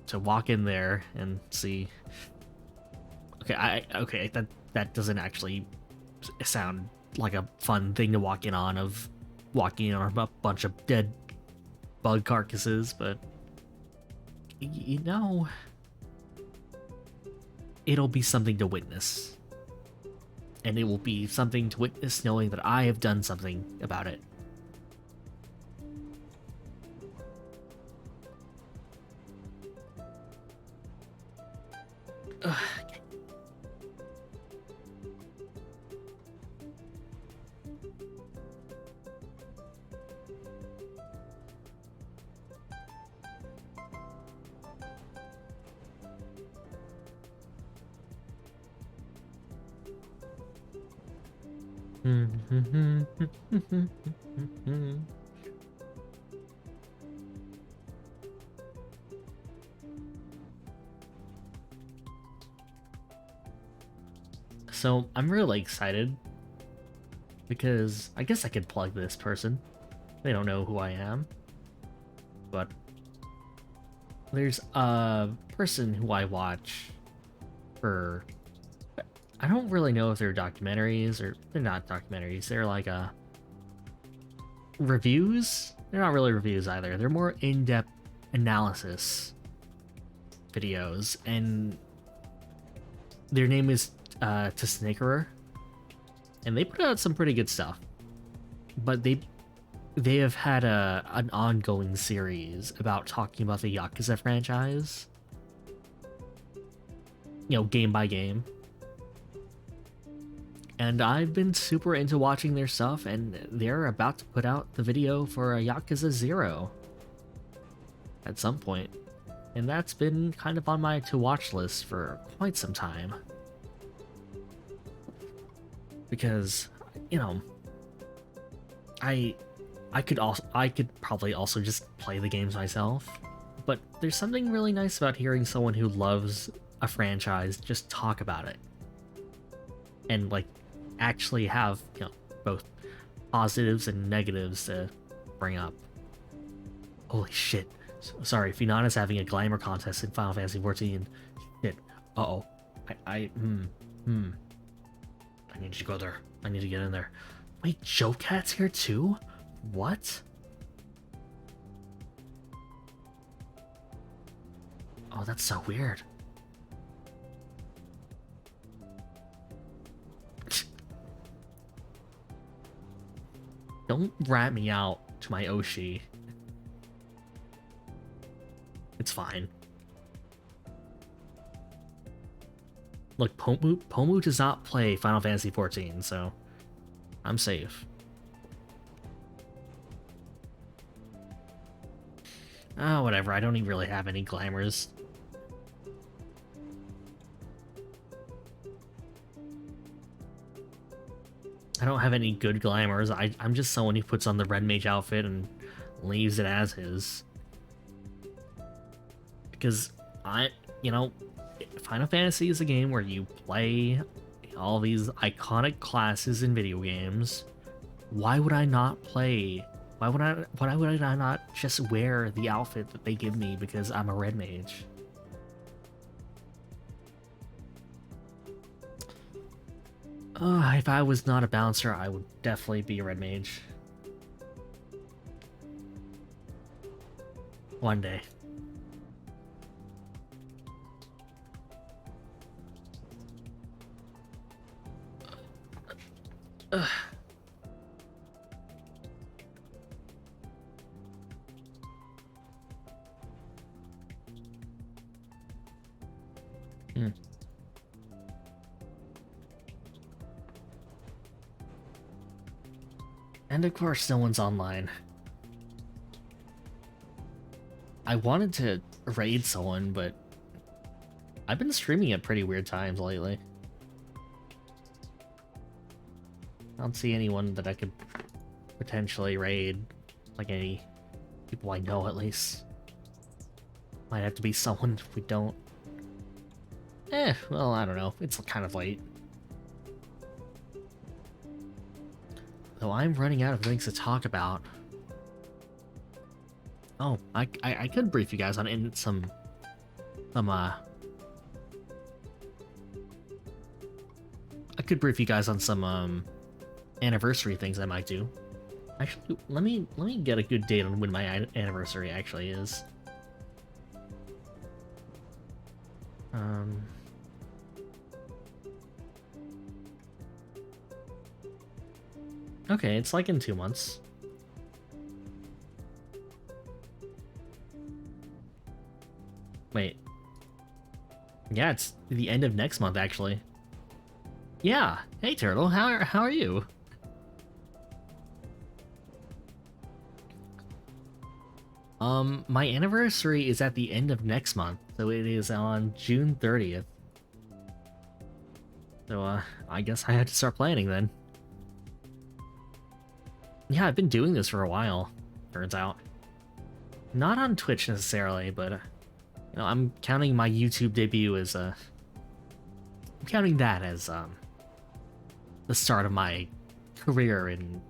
S1: to walk in there and see. Okay, that doesn't actually sound like a fun thing to walk in on, of walking in on a bunch of dead bug carcasses, but you know, it'll be something to witness. And it will be something to witness knowing that I have done something about it. Ugh. So I'm really excited because I guess I could plug this person. They don't know who I am, but there's a person who I watch for, I don't really know if they're documentaries or they're not documentaries. They're like reviews. They're not really reviews either. They're more in-depth analysis videos, and their name is Tisnakerer, and they put out some pretty good stuff. But they have had an ongoing series about talking about the Yakuza franchise, you know, game by game. And I've been super into watching their stuff, and they're about to put out the video for a Yakuza 0 at some point. And that's been kind of on my to-watch list for quite some time. Because, you know, I could probably also just play the games myself, but there's something really nice about hearing someone who loves a franchise just talk about it. And, like, actually have, you know, both positives and negatives to bring up. Holy shit. Sorry, Finana's having a glamour contest in Final Fantasy XIV. Shit. Uh-oh. I need to go there. I need to get in there. Wait, Joe Cat's here too? What? Oh, that's so weird. Don't rat me out to my Oshi. It's fine. Look, Pomu does not play Final Fantasy XIV, so I'm safe. Oh, whatever. I don't even really have any glamours. I don't have any good glamours. I'm just someone who puts on the red mage outfit and leaves it as is. Because you know, Final Fantasy is a game where you play all these iconic classes in video games. Why would I not play? Why would I not just wear the outfit that they give me because I'm a red mage? If I was not a bouncer, I would definitely be a red mage. One day. Ugh. And of course, no one's online. I wanted to raid someone, but I've been streaming at pretty weird times lately. I don't see anyone that I could potentially raid, like any people I know at least. Might have to be someone we don't. Well, I don't know. It's kind of late. Though I'm running out of things to talk about. Oh, I could brief you guys on some I could brief you guys on some anniversary things I might do. Actually, let me get a good date on when my anniversary actually is. Okay, it's like in 2 months. Wait. Yeah, it's the end of next month, actually. Yeah. Hey, Turtle. How are you? My anniversary is at the end of next month, so it is on June 30th. So, I guess I had to start planning then. Yeah, I've been doing this for a while, turns out. Not on Twitch necessarily, but, you know, I'm counting my YouTube debut as, I'm counting that as, the start of my career in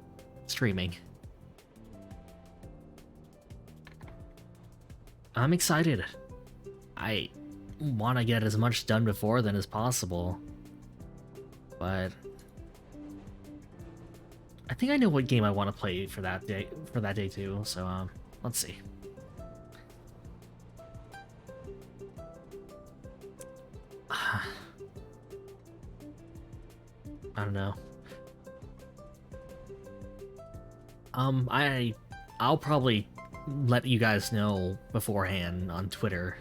S1: streaming. I'm excited. I want to get as much done before then as possible, but I think I know what game I want to play for that day too. So let's see. I don't know. I'll probably let you guys know beforehand on Twitter.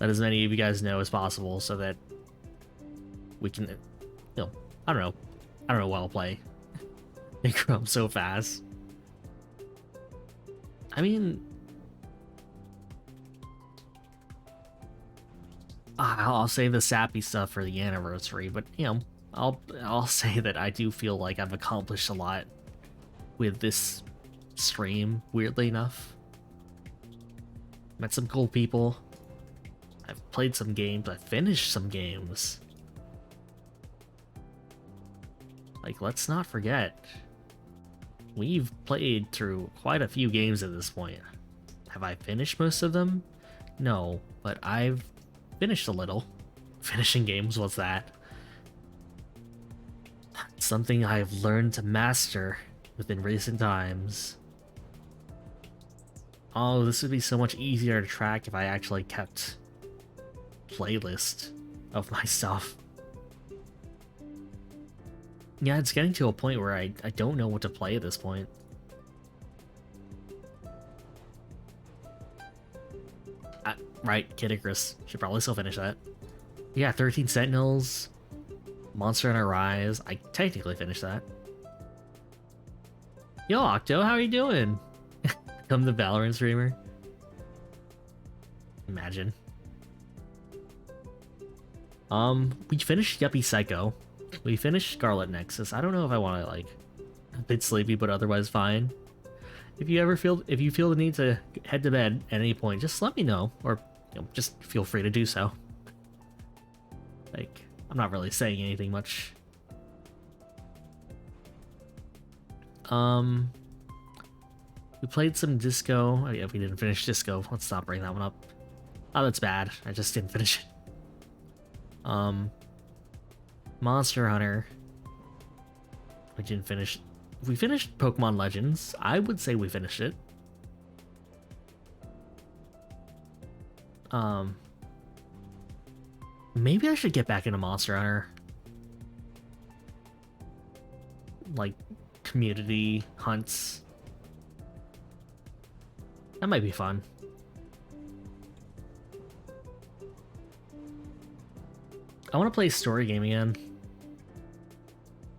S1: Let as many of you guys know as possible so that we can, you know, I don't know what I'll play. They grow up so fast. I mean, I'll say the sappy stuff for the anniversary, but you know, I'll say that I do feel like I've accomplished a lot with this stream, weirdly enough. Met some cool people. I've played some games, I've finished some games. Like, let's not forget, we've played through quite a few games at this point. Have I finished most of them? No, but I've finished a little. Finishing games, what's that? Something I've learned to master within recent times. Oh, this would be so much easier to track if I actually kept playlist of my stuff. Yeah, it's getting to a point where I don't know what to play at this point. Right, Kid Icarus. Should probably still finish that. Yeah, 13 Sentinels, Monster Hunter Rise. I technically finished that. Yo, Octo, how are you doing? Come the Valorant streamer. Imagine. We finished Yuppie Psycho. We finished Scarlet Nexus. I don't know if I want to, like, a bit sleepy, but otherwise fine. If you feel the need to head to bed at any point, just let me know, or just feel free to do so. Like, I'm not really saying anything much. We played some Disco. Oh yeah, we didn't finish Disco. Let's not bring that one up. Oh, that's bad. I just didn't finish it. Monster Hunter. We didn't finish. We finished Pokemon Legends. I would say we finished it. Maybe I should get back into Monster Hunter. Like, community hunts. That might be fun. I want to play story game again.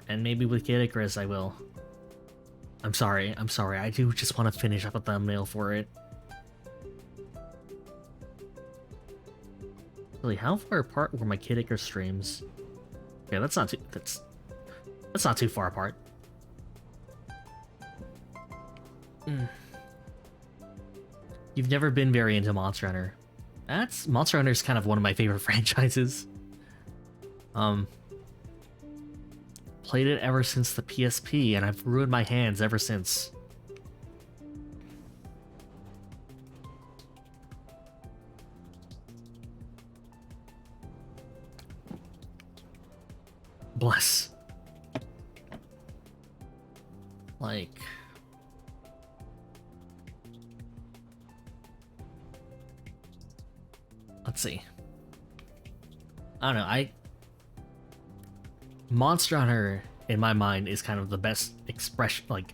S1: And maybe with Kid Icarus I will. I'm sorry, I do just want to finish up a thumbnail for it. Really, how far apart were my Kid Icarus streams? Yeah, that's not too far apart. You've never been very into Monster Hunter. Monster Hunter is kind of one of my favorite franchises. Played it ever since the PSP, and I've ruined my hands ever since. Bless. Like... Let's see. I don't know, Monster Hunter, in my mind, is kind of the best expression, like,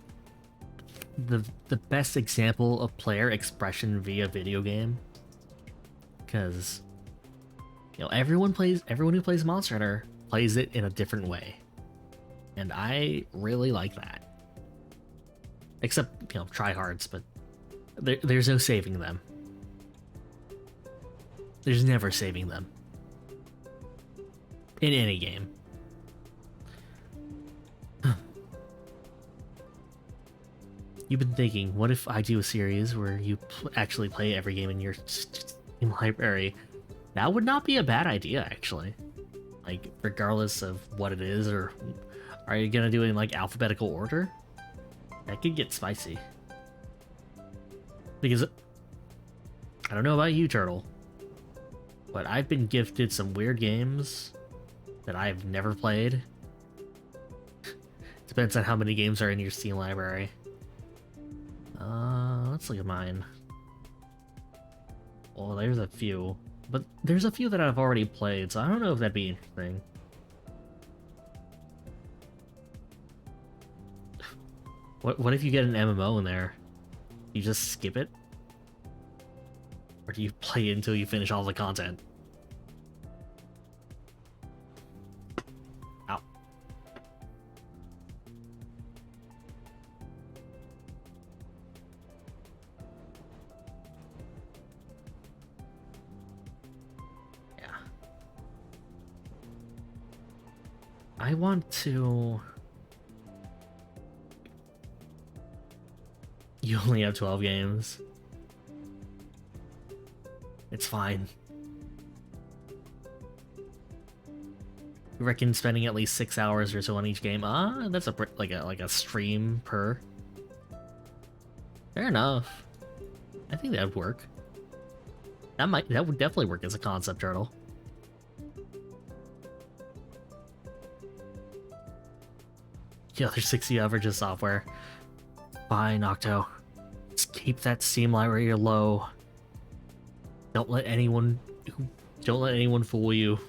S1: the best example of player expression via video game. Because, everyone who plays Monster Hunter plays it in a different way. And I really like that. Except, tryhards, but there's no saving them. There's never saving them. In any game. You've been thinking, what if I do a series where you actually play every game in your Steam library? That would not be a bad idea, actually. Like, regardless of what it is, or are you gonna do it in, like, alphabetical order? That could get spicy. Because, I don't know about you, Turtle, but I've been gifted some weird games that I've never played. Depends on how many games are in your Steam library. Let's look at mine. Well, there's a few. But there's a few that I've already played, so I don't know if that'd be interesting. What if you get an MMO in there? You just skip it? Or do you play it until you finish all the content? Ow. Yeah. I want to... You only have 12 games. It's fine. You reckon spending at least 6 hours or so on each game? That's like a stream per. Fair enough. I think that would work. That would definitely work as a concept, Turtle. Yeah, there's 60 average of software. Fine, Octo. Just keep that Steam library low. Don't let anyone fool you.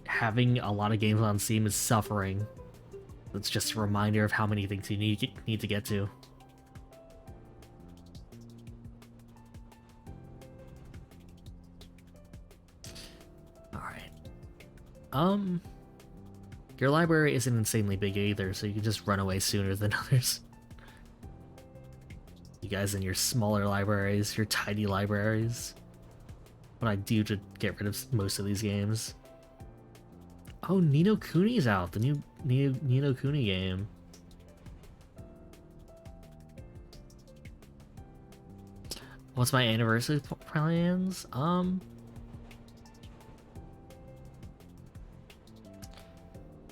S1: Having a lot of games on Steam is suffering. It's just a reminder of how many things you need to get to. Your library isn't insanely big either, so you can just run away sooner than others. You guys in your smaller libraries, your tiny libraries. What I do to get rid of most of these games. Oh, Ni no Kuni's out, the new Ni no Kuni game. What's my anniversary plans?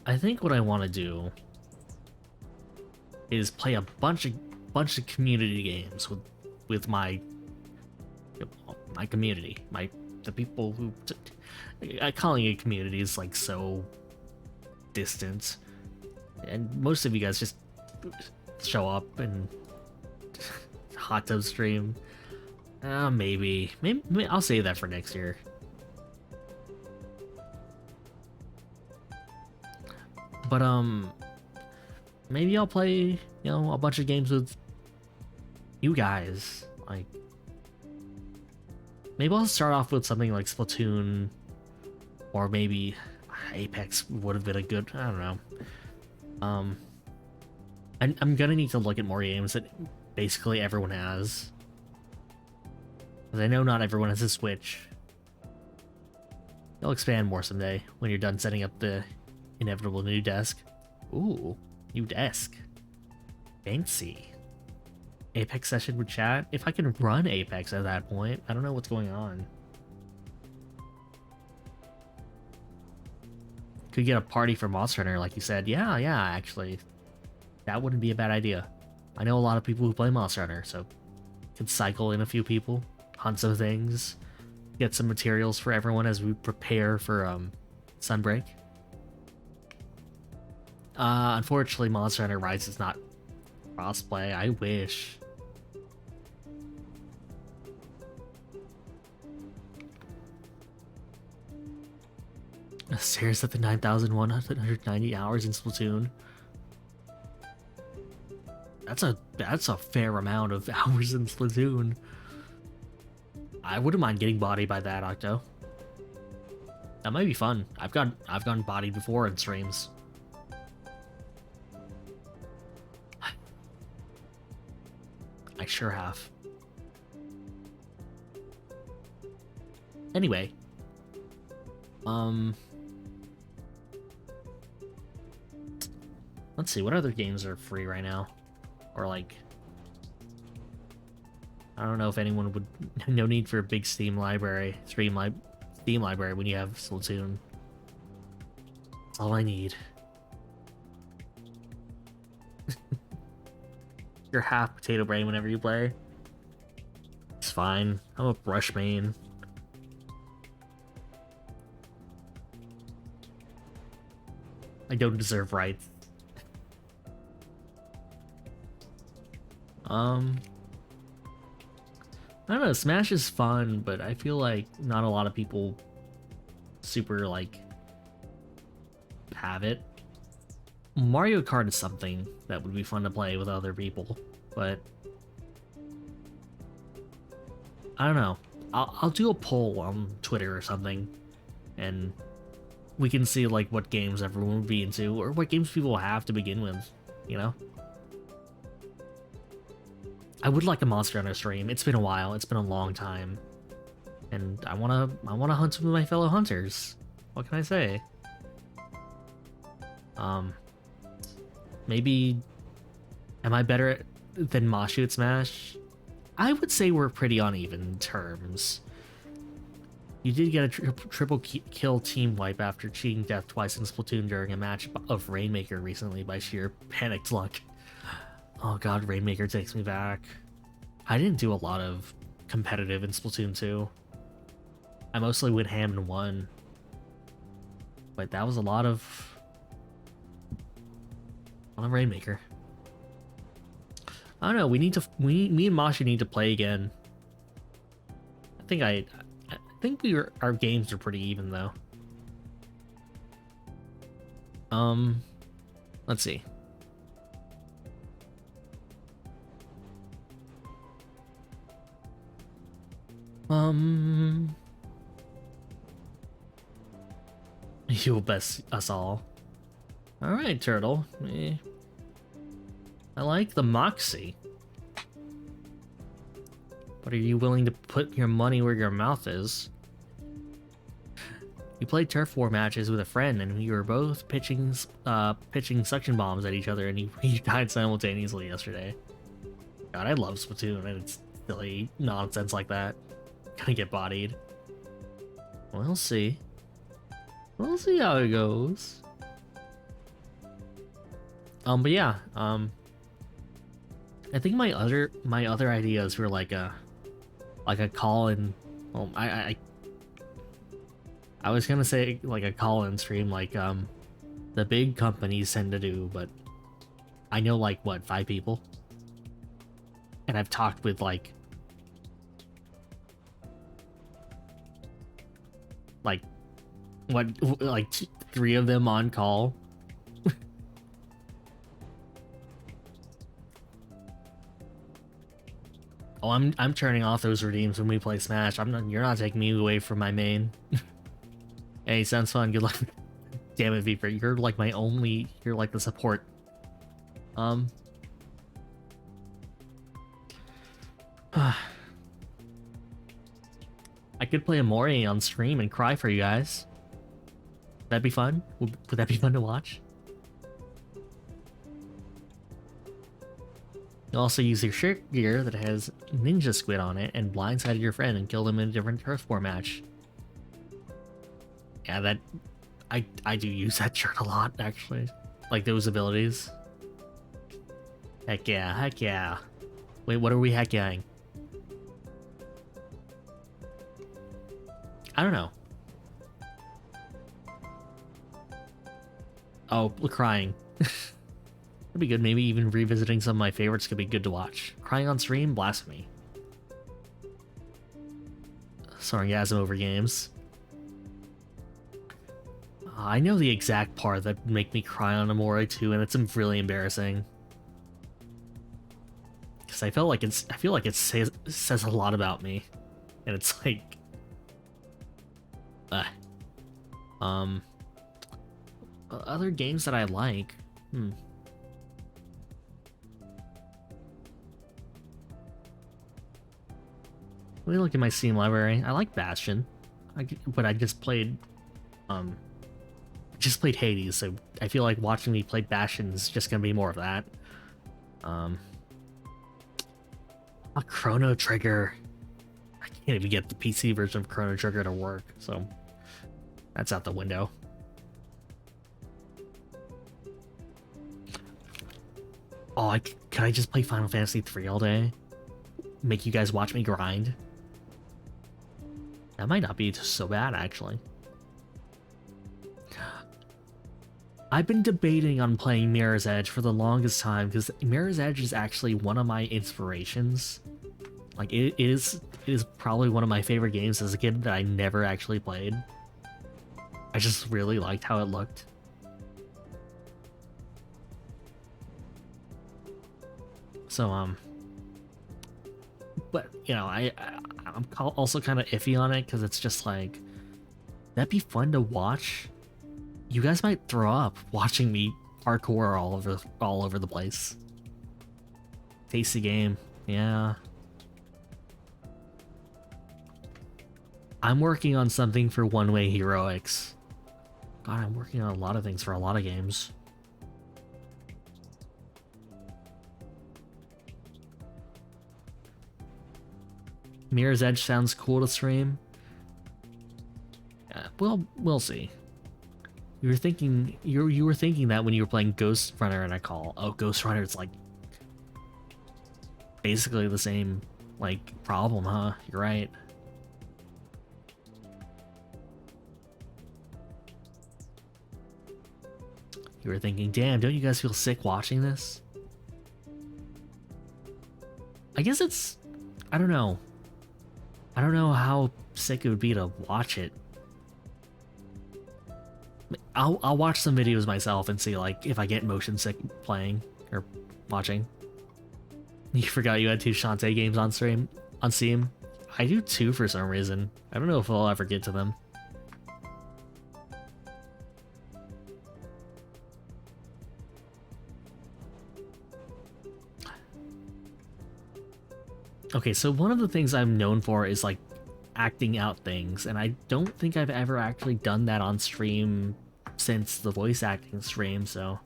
S1: I think what I want to do is play a bunch of community games with my community, the people who calling it community is like so distant, and most of you guys just show up and hot tub stream. Maybe I'll save that for next year. But maybe I'll play, a bunch of games with you guys. Like, maybe I'll start off with something like Splatoon, or maybe Apex would have been a good, I don't know. I'm gonna need to look at more games that basically everyone has. Because I know not everyone has a Switch. They'll expand more someday when you're done setting up the inevitable new desk. Ooh, new desk. Fancy. Apex session with chat? If I can run Apex at that point, I don't know what's going on. Could get a party for Monster Hunter, like you said. Yeah, actually. That wouldn't be a bad idea. I know a lot of people who play Monster Hunter, so could cycle in a few people, hunt some things, get some materials for everyone as we prepare for Sunbreak. Unfortunately, Monster Hunter Rise is not crossplay. I wish. Stares at the 9,190 hours in Splatoon. That's a fair amount of hours in Splatoon. I wouldn't mind getting bodied by that, Octo. That might be fun. I've gotten bodied before in streams. I sure have. Anyway. Let's see, what other games are free right now? Or like... I don't know if anyone would... No need for a big Steam library. Steam library when you have Splatoon. That's all I need. You're half potato brain whenever you play. It's fine. I'm a brush main. I don't deserve rights. I don't know, Smash is fun, but I feel like not a lot of people super, like, have it. Mario Kart is something that would be fun to play with other people, but I don't know. I'll do a poll on Twitter or something, and we can see, like, what games everyone would be into, or what games people have to begin with, you know? I would like a Monster Hunter stream. It's been a while. It's been a long time. And I wanna hunt with my fellow hunters. What can I say? Maybe... Am I better than Mashu at Smash? I would say we're pretty on even terms. You did get a triple kill team wipe after cheating death twice in Splatoon during a match of Rainmaker recently by sheer panicked luck. Oh god, Rainmaker takes me back. I didn't do a lot of competitive in Splatoon 2. I mostly went ham in 1. But that was a lot of Rainmaker. I don't know, me and Masha need to play again. I think our games are pretty even though. Let's see. You'll best us all. Alright, Turtle. I like the moxie. But are you willing to put your money where your mouth is? You played turf war matches with a friend, and you were both pitching suction bombs at each other, and you died simultaneously yesterday. God, I love Splatoon, and it's silly nonsense like that. Gonna get bodied. We'll see. We'll see how it goes. But yeah, I think my other ideas were like a call-in. Well, I was gonna say like a call-in stream, like the big companies tend to do, but I know like what 5 people, and I've talked with like what, like 3 of them on call. Oh, I'm turning off those redeems when we play Smash. You're not taking me away from my main. Hey, sounds fun. Good luck. Damn it, Viper. You're like you're like the support. I could play Amori on stream and cry for you guys. That'd be fun. Would that be fun to watch? You also use your shirt gear that has Ninja Squid on it and blindsided your friend and killed him in a different turf war match. Yeah, that I do use that shirt a lot, actually. Like those abilities. Heck yeah, heck yeah. Wait, what are we heck yeahing? I don't know. Oh, crying. That'd be good. Maybe even revisiting some of my favorites could be good to watch. Crying on stream? Blasphemy. Sargasm over games. I know the exact part that would make me cry on Amore too, and it's really embarrassing. Because I feel like it says a lot about me, and it's like, other games that I like. Let me look at my Steam library. I like Bastion, but I just played Hades, so I feel like watching me play Bastion is just gonna be more of that. A Chrono Trigger. I can't even get the PC version of Chrono Trigger to work, so that's out the window. Oh, could I just play Final Fantasy 3 all day? Make you guys watch me grind? That might not be so bad, actually. I've been debating on playing Mirror's Edge for the longest time, because Mirror's Edge is actually one of my inspirations. Like, it is probably one of my favorite games as a kid that I never actually played. I just really liked how it looked. So, but, you know, I'm also kind of iffy on it, because it's just like, that'd be fun to watch. You guys might throw up watching me parkour all over the place. Tasty game, yeah. I'm working on something for One-Way Heroics. God, I'm working on a lot of things for a lot of games. Mirror's Edge sounds cool to stream. Well, we'll see. You were thinking that when you were playing Ghost Runner and I call. Oh, Ghost Runner, it's like basically the same like problem, huh? You're right. You were thinking, damn, don't you guys feel sick watching this? I guess it's, I don't know. I don't know how sick it would be to watch it. I'll watch some videos myself and see like if I get motion sick playing or watching. You forgot you had 2 Shantae games on stream on Steam? I do 2 for some reason. I don't know if I'll ever get to them. Okay, so one of the things I'm known for is like acting out things, and I don't think I've ever actually done that on stream since the voice acting stream, so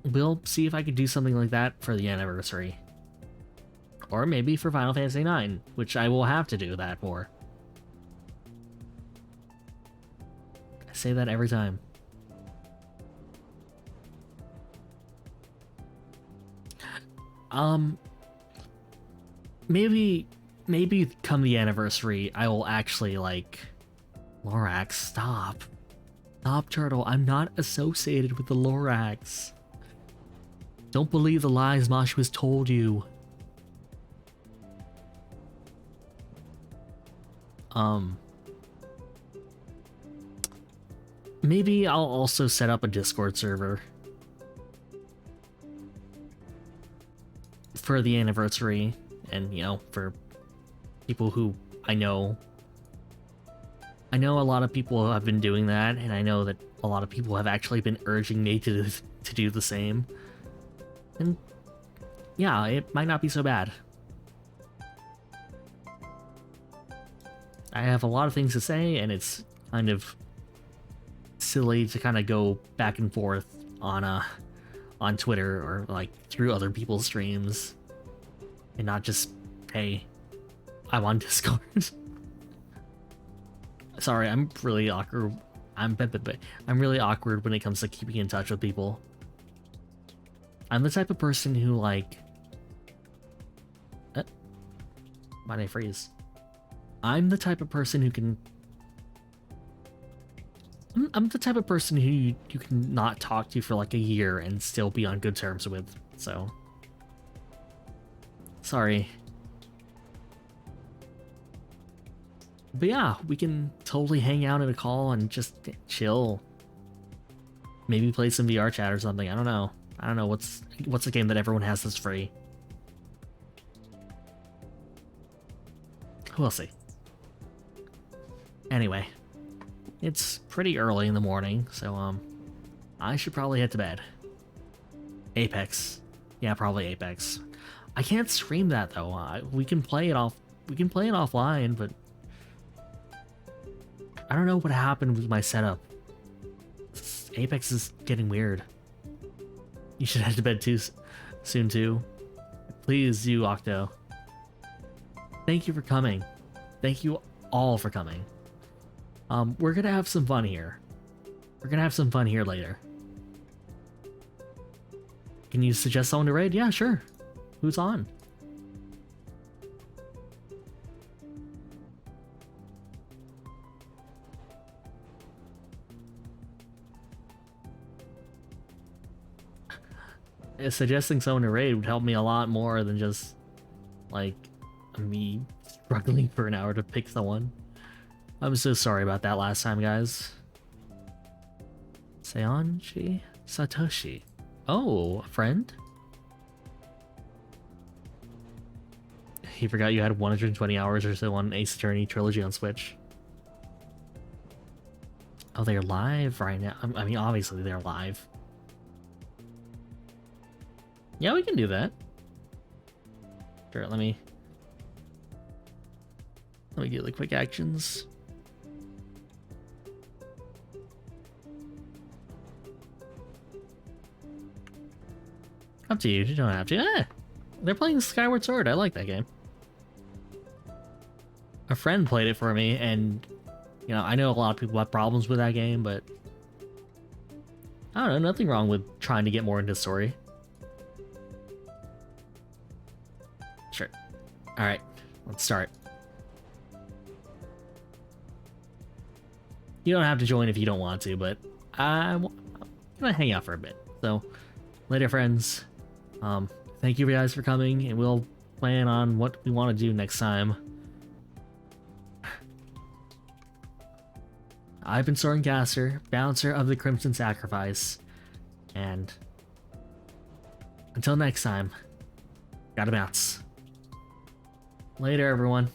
S1: we'll see if I could do something like that for the anniversary. Or maybe for Final Fantasy IX, which I will have to do that for. I say that every time. Maybe come the anniversary, I will actually, like... Lorax, stop. Stop, Turtle. I'm not associated with the Lorax. Don't believe the lies Mosh has told you. Maybe I'll also set up a Discord server for the anniversary, and, you know, for people who I know. I know a lot of people have been doing that, and I know that a lot of people have actually been urging me to do the same. And yeah, it might not be so bad. I have a lot of things to say, and it's kind of silly to kind of go back and forth on Twitter or like through other people's streams, and not just, hey, I'm on Discord. Sorry, I'm really awkward. I'm really awkward when it comes to keeping in touch with people. I'm the type of person who, like, why did I freeze? I'm the type of person who can... I'm the type of person who you can not talk to for like a year and still be on good terms with, so... Sorry. But yeah, we can totally hang out at a call and just chill. Maybe play some VR chat or something, I don't know. I don't know, what's a game that everyone has that's free? We'll see. Anyway, it's pretty early in the morning, so I should probably head to bed. Apex. Yeah, probably Apex. I can't stream that though. We can play it off. We can play it offline, but I don't know what happened with my setup. Apex is getting weird. You should head to bed too soon too. Please, you Octo. Thank you for coming. Thank you all for coming. We're gonna have some fun here. We're gonna have some fun here later. Can you suggest someone to raid? Yeah, sure. Who's on? Suggesting someone to raid would help me a lot more than just, like, me struggling for an hour to pick someone. I'm so sorry about that last time, guys. Seonji Satoshi. Oh, a friend? He forgot you had 120 hours or so on Ace Attorney Trilogy on Switch. Oh, they're live right now. I mean, obviously they're live. Yeah, we can do that. Sure, let me do the quick actions. Up to you. You don't have to. They're playing Skyward Sword. I like that game. A friend played it for me, and you know, I know a lot of people have problems with that game, but I don't know. Nothing wrong with trying to get more into the story. Sure. All right, let's start. You don't have to join if you don't want to, but I'm gonna hang out for a bit. So, later, friends. Thank you guys for coming, and we'll plan on what we want to do next time. I've been Sorencaster, Bouncer of the Crimson Sacrifice, and until next time, gotta bounce. Later, everyone.